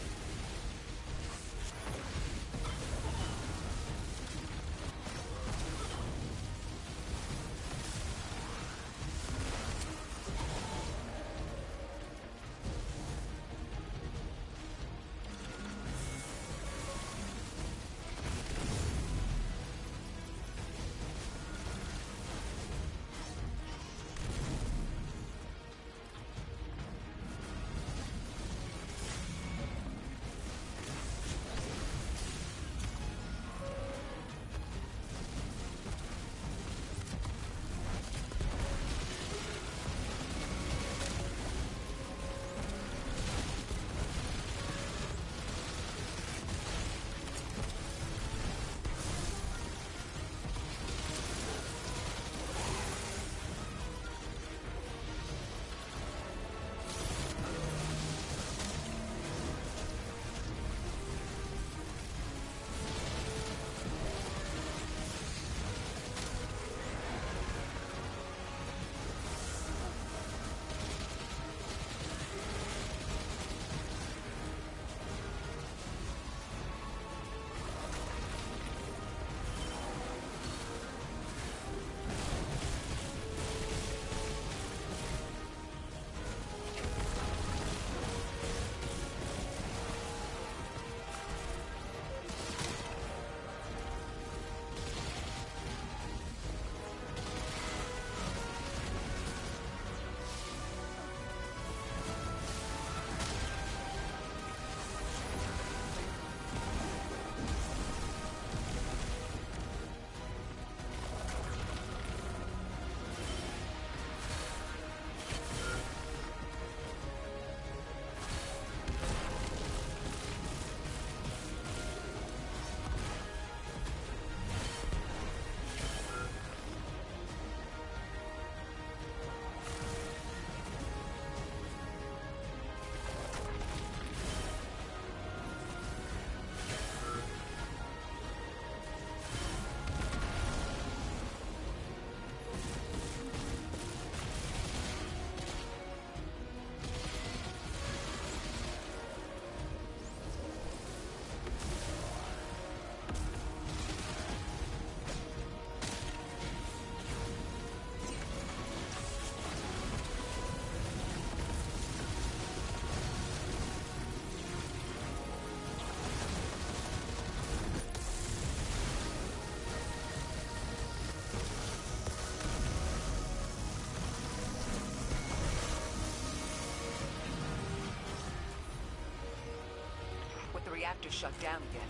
Reactor shut down again.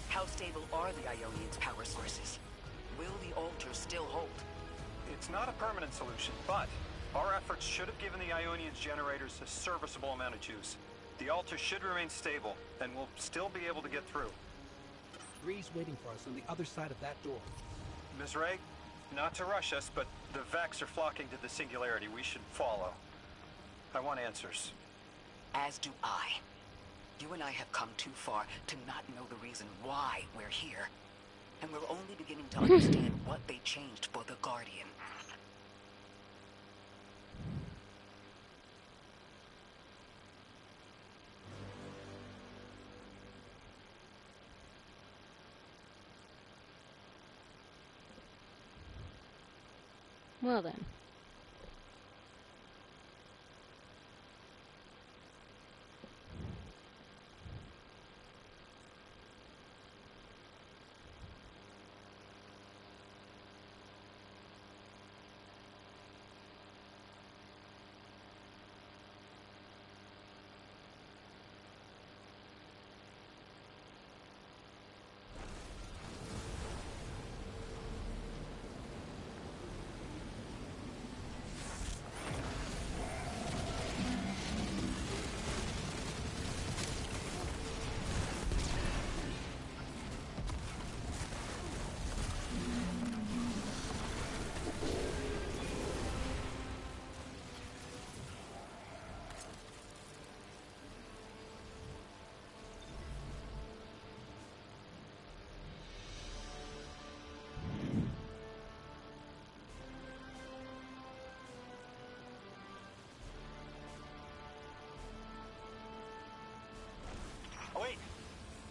How stable are the Ionians' power sources? Will the Altar still hold? It's not a permanent solution, but our efforts should have given the Ionians' generators a serviceable amount of juice. The Altar should remain stable, and we'll still be able to get through. Ree's waiting for us on the other side of that door. Ms. Ray, Not to rush us, but the Vex are flocking to the Singularity. We should follow. I want answers. As do I. You and I have come too far to not know the reason why we're here. And we're only beginning to understand what they changed for the Guardian. Well then.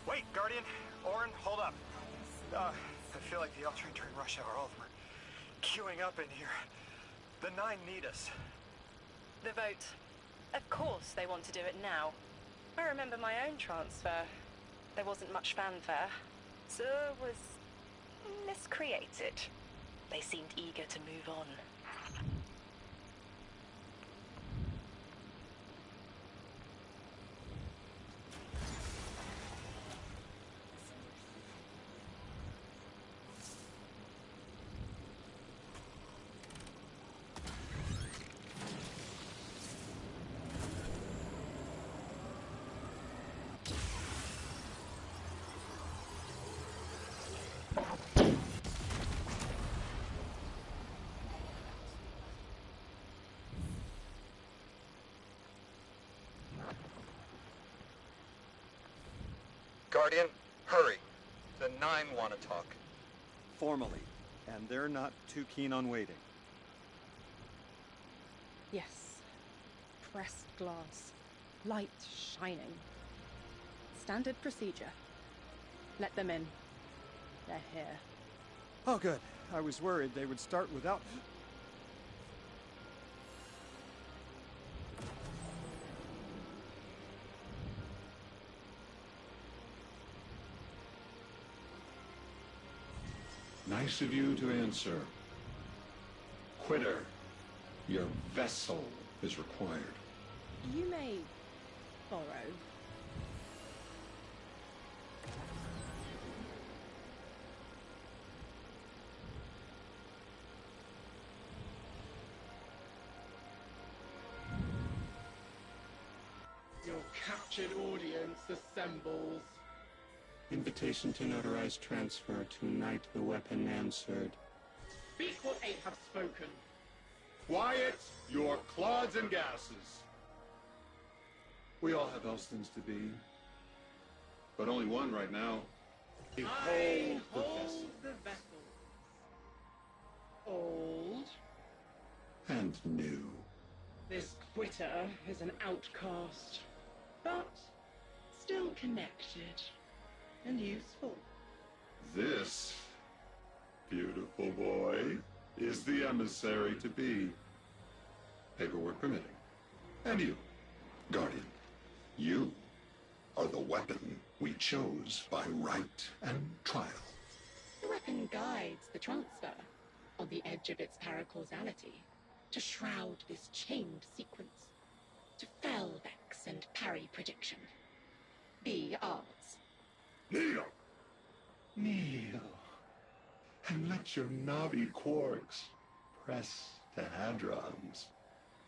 Wait, Guardian. Orin, hold up. I feel like the L-Train during rush hour. All of them are queuing up in here. The Nine need us. The vote. Of course they want to do it now. I remember my own transfer. There wasn't much fanfare. So was miscreated. They seemed eager to move on. Guardian, hurry. The Nine want to talk. Formally, and they're not too keen on waiting. Yes. Pressed glass. Light shining. Standard procedure. Let them in. They're here. Oh, good. I was worried they would start without... Nice of you to answer. Quitter, your vessel is required. You may borrow. Your captured audience assembles. Invitation to notarize transfer. Tonight the weapon answered. Speak what eight have spoken. Quiet your clods and gases. We all have else things to be. But only one right now. I Behold the hold vessel. the vessels. Old. And new. This quitter is an outcast, but still connected and useful. This beautiful boy is the emissary to be. Paperwork permitting. And you, Guardian, you are the weapon we chose by right and trial. The weapon guides the transfer on the edge of its paracausality to shroud this chained sequence, to fell Vex and parry prediction. Be ours. Kneel! Kneel. And let your knobby quarks press the hadrons.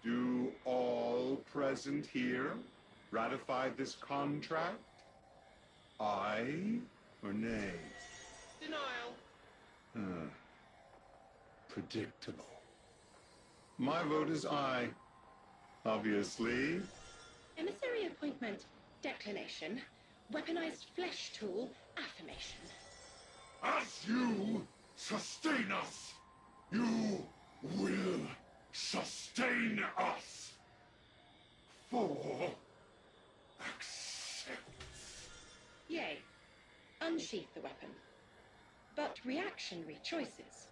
Do all present here ratify this contract? Aye or nay? Denial. predictable. My vote is aye. Obviously. Emissary appointment, declination. Weaponized flesh tool, affirmation. As you sustain us, you will sustain us. For accepts. Yay. Unsheath the weapon. But reactionary choices.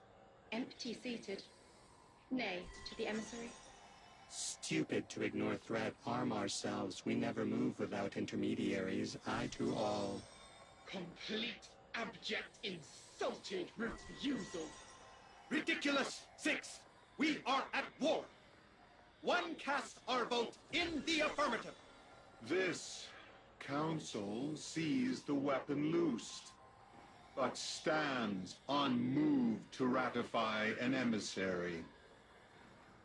Empty-seated. Nay to the emissary. Stupid to ignore threat, arm ourselves. We never move without intermediaries. I to all. Complete, abject, insulted refusal. Ridiculous! 6! We are at war! One casts our vote in the affirmative. This council sees the weapon loosed, but stands unmoved to ratify an emissary.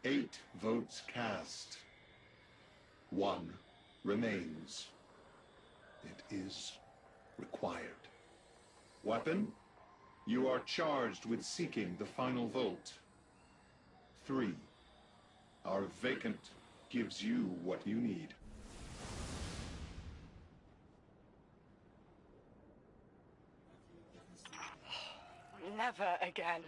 8 votes cast. 1 remains. It is required. Weapon, you are charged with seeking the final vote. 3. Our vacant gives you what you need. Never again.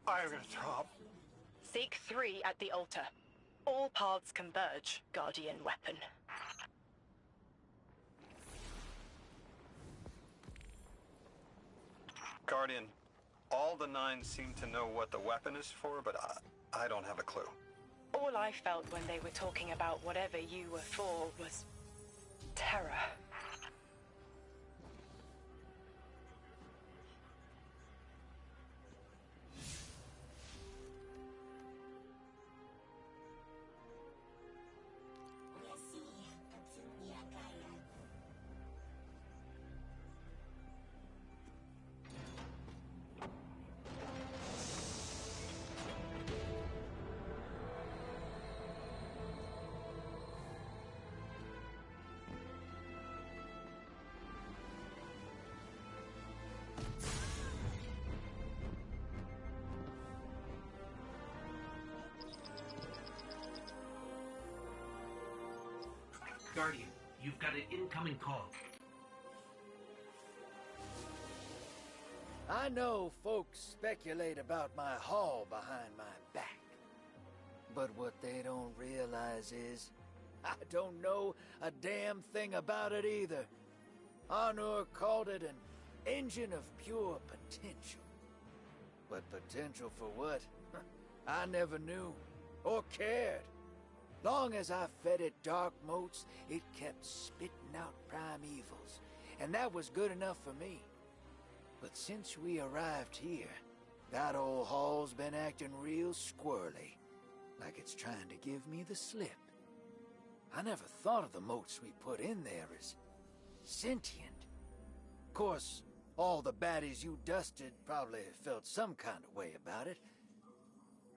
I'm gonna throw up. Seek 3 at the altar. All paths converge, Guardian weapon. Guardian, all the 9 seem to know what the weapon is for, but I don't have a clue. All I felt when they were talking about whatever you were for was terror. Guardian, you've got an incoming call. I know folks speculate about my haul behind my back. But what they don't realize is, I don't know a damn thing about it either. Arnor called it an engine of pure potential. But potential for what? I never knew, or cared. Long as I fed it dark motes, it kept spitting out primevals, and that was good enough for me. But since we arrived here, that old hall's been acting real squirrely, like it's trying to give me the slip. I never thought of the motes we put in there as sentient. Of course, all the baddies you dusted probably felt some kind of way about it.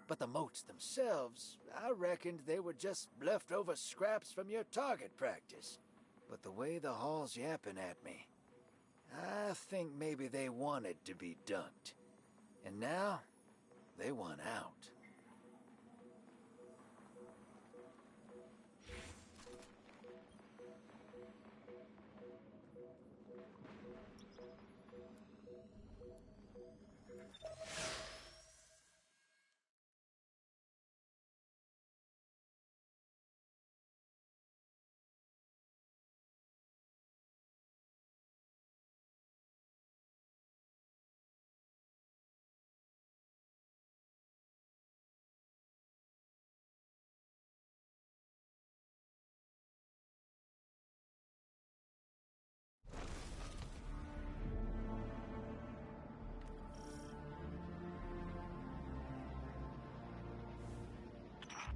But the motes themselves, I reckoned they were just leftover scraps from your target practice. But the way the hall's yapping at me, I think maybe they wanted to be dunked. And now, they want out.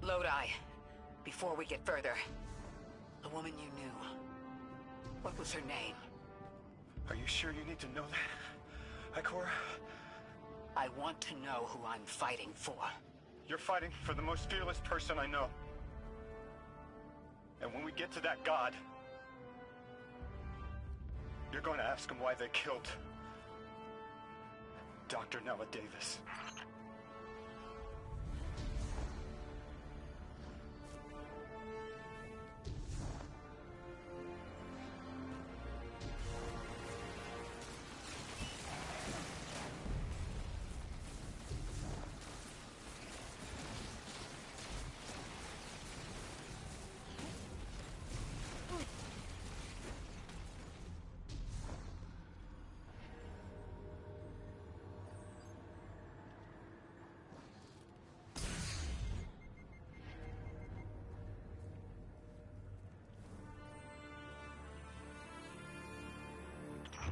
Lodi, before we get further, the woman you knew, what was her name? Are you sure you need to know that, Ikora? I want to know who I'm fighting for. You're fighting for the most fearless person I know. And when we get to that god, You're going to ask them why they killed Dr. Nella Davis.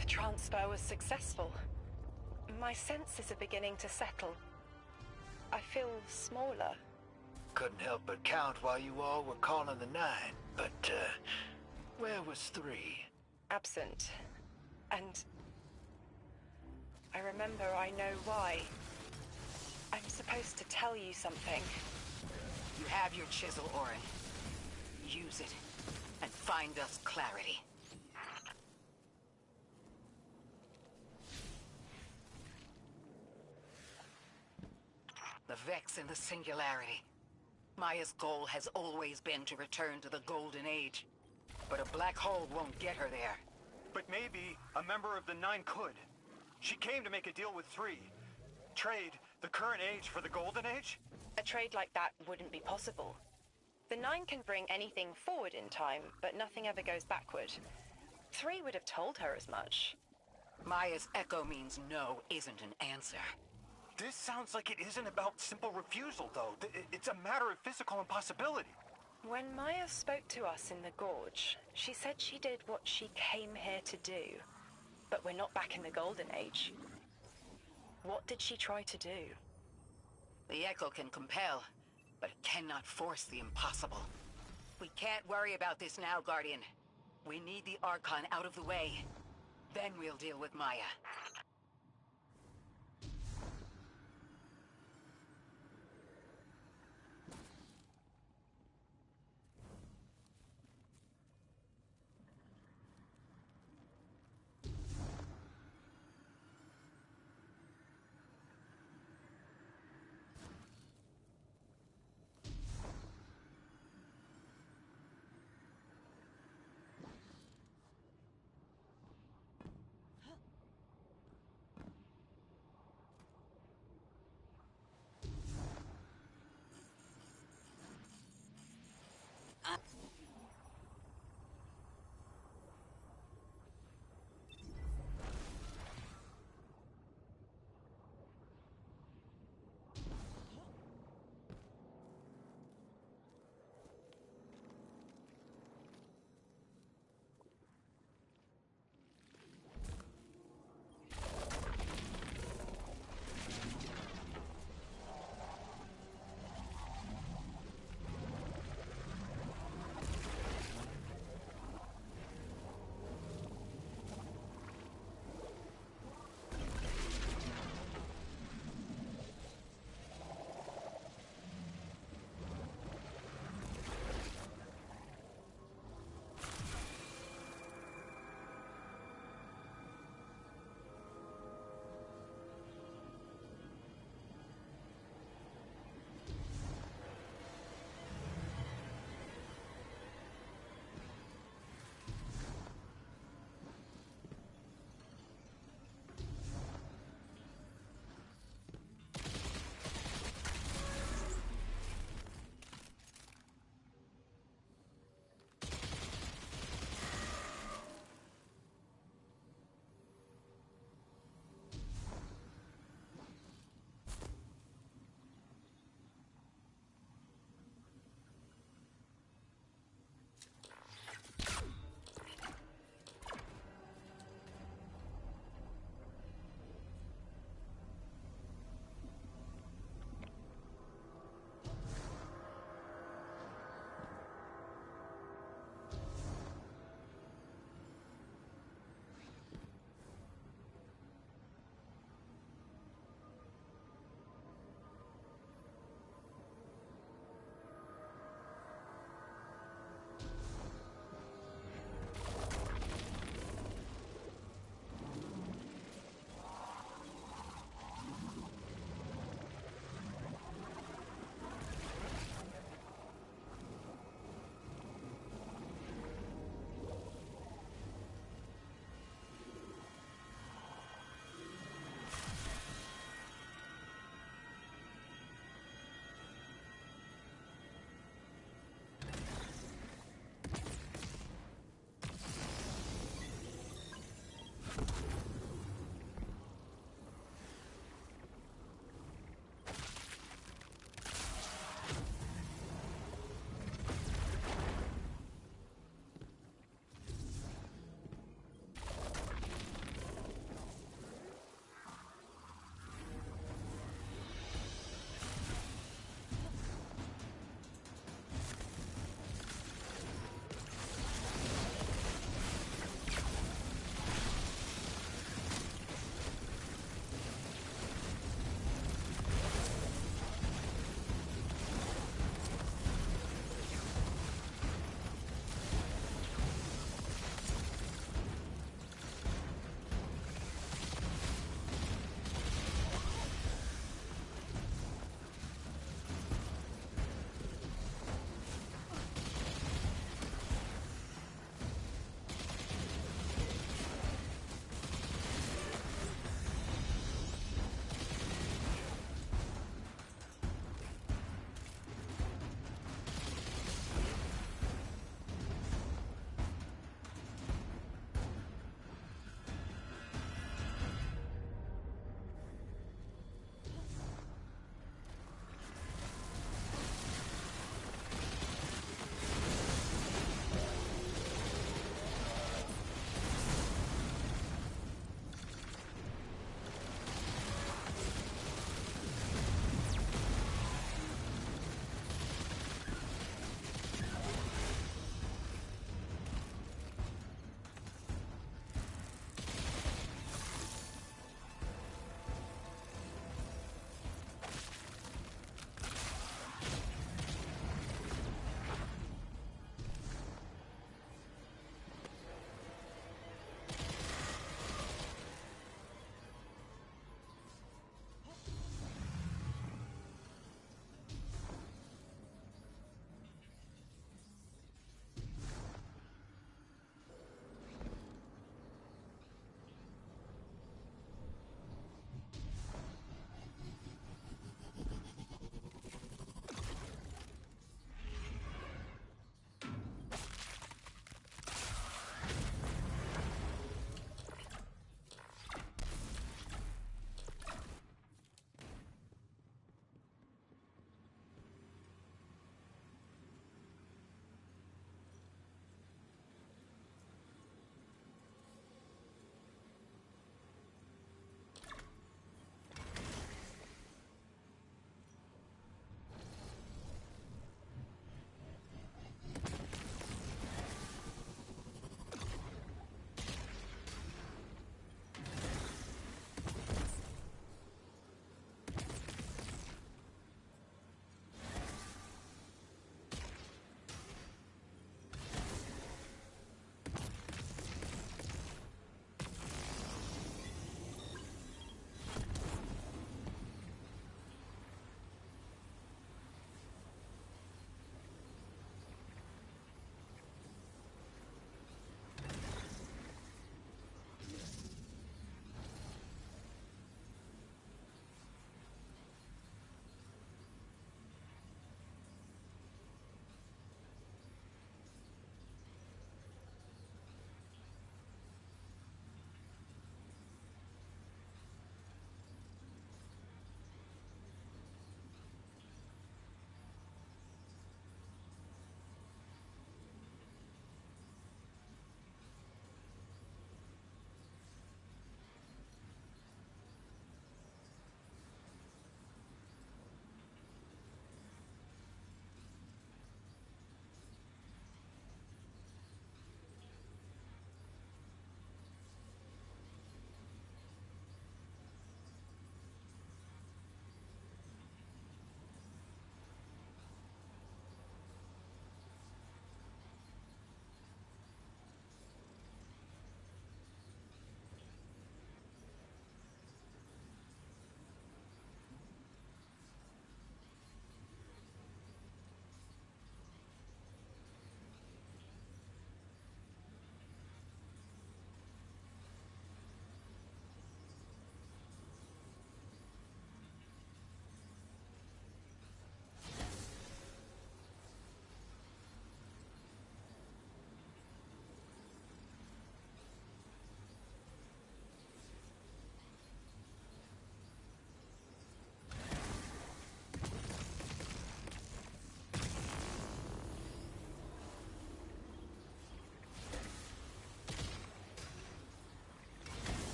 The transfer was successful. My senses are beginning to settle. I feel smaller. Couldn't help but count while you all were calling the 9, but, where was 3? Absent. And I remember I know why. I'm supposed to tell you something. You have your chisel, Orin. Use it, and find us clarity. The Vex and the Singularity. Maya's goal has always been to return to the Golden Age. But a black hole won't get her there. But maybe a member of the 9 could. She came to make a deal with 3. Trade the current age for the Golden Age? A trade like that wouldn't be possible. The 9 can bring anything forward in time, but nothing ever goes backward. 3 would have told her as much. Maya's echo means no isn't an answer. This sounds like it isn't about simple refusal, though. It's a matter of physical impossibility. When Maya spoke to us in the Gorge, she said she did what she came here to do. But we're not back in the Golden Age. What did she try to do? The echo can compel, but it cannot force the impossible. We can't worry about this now, Guardian. We need the Archon out of the way. Then we'll deal with Maya.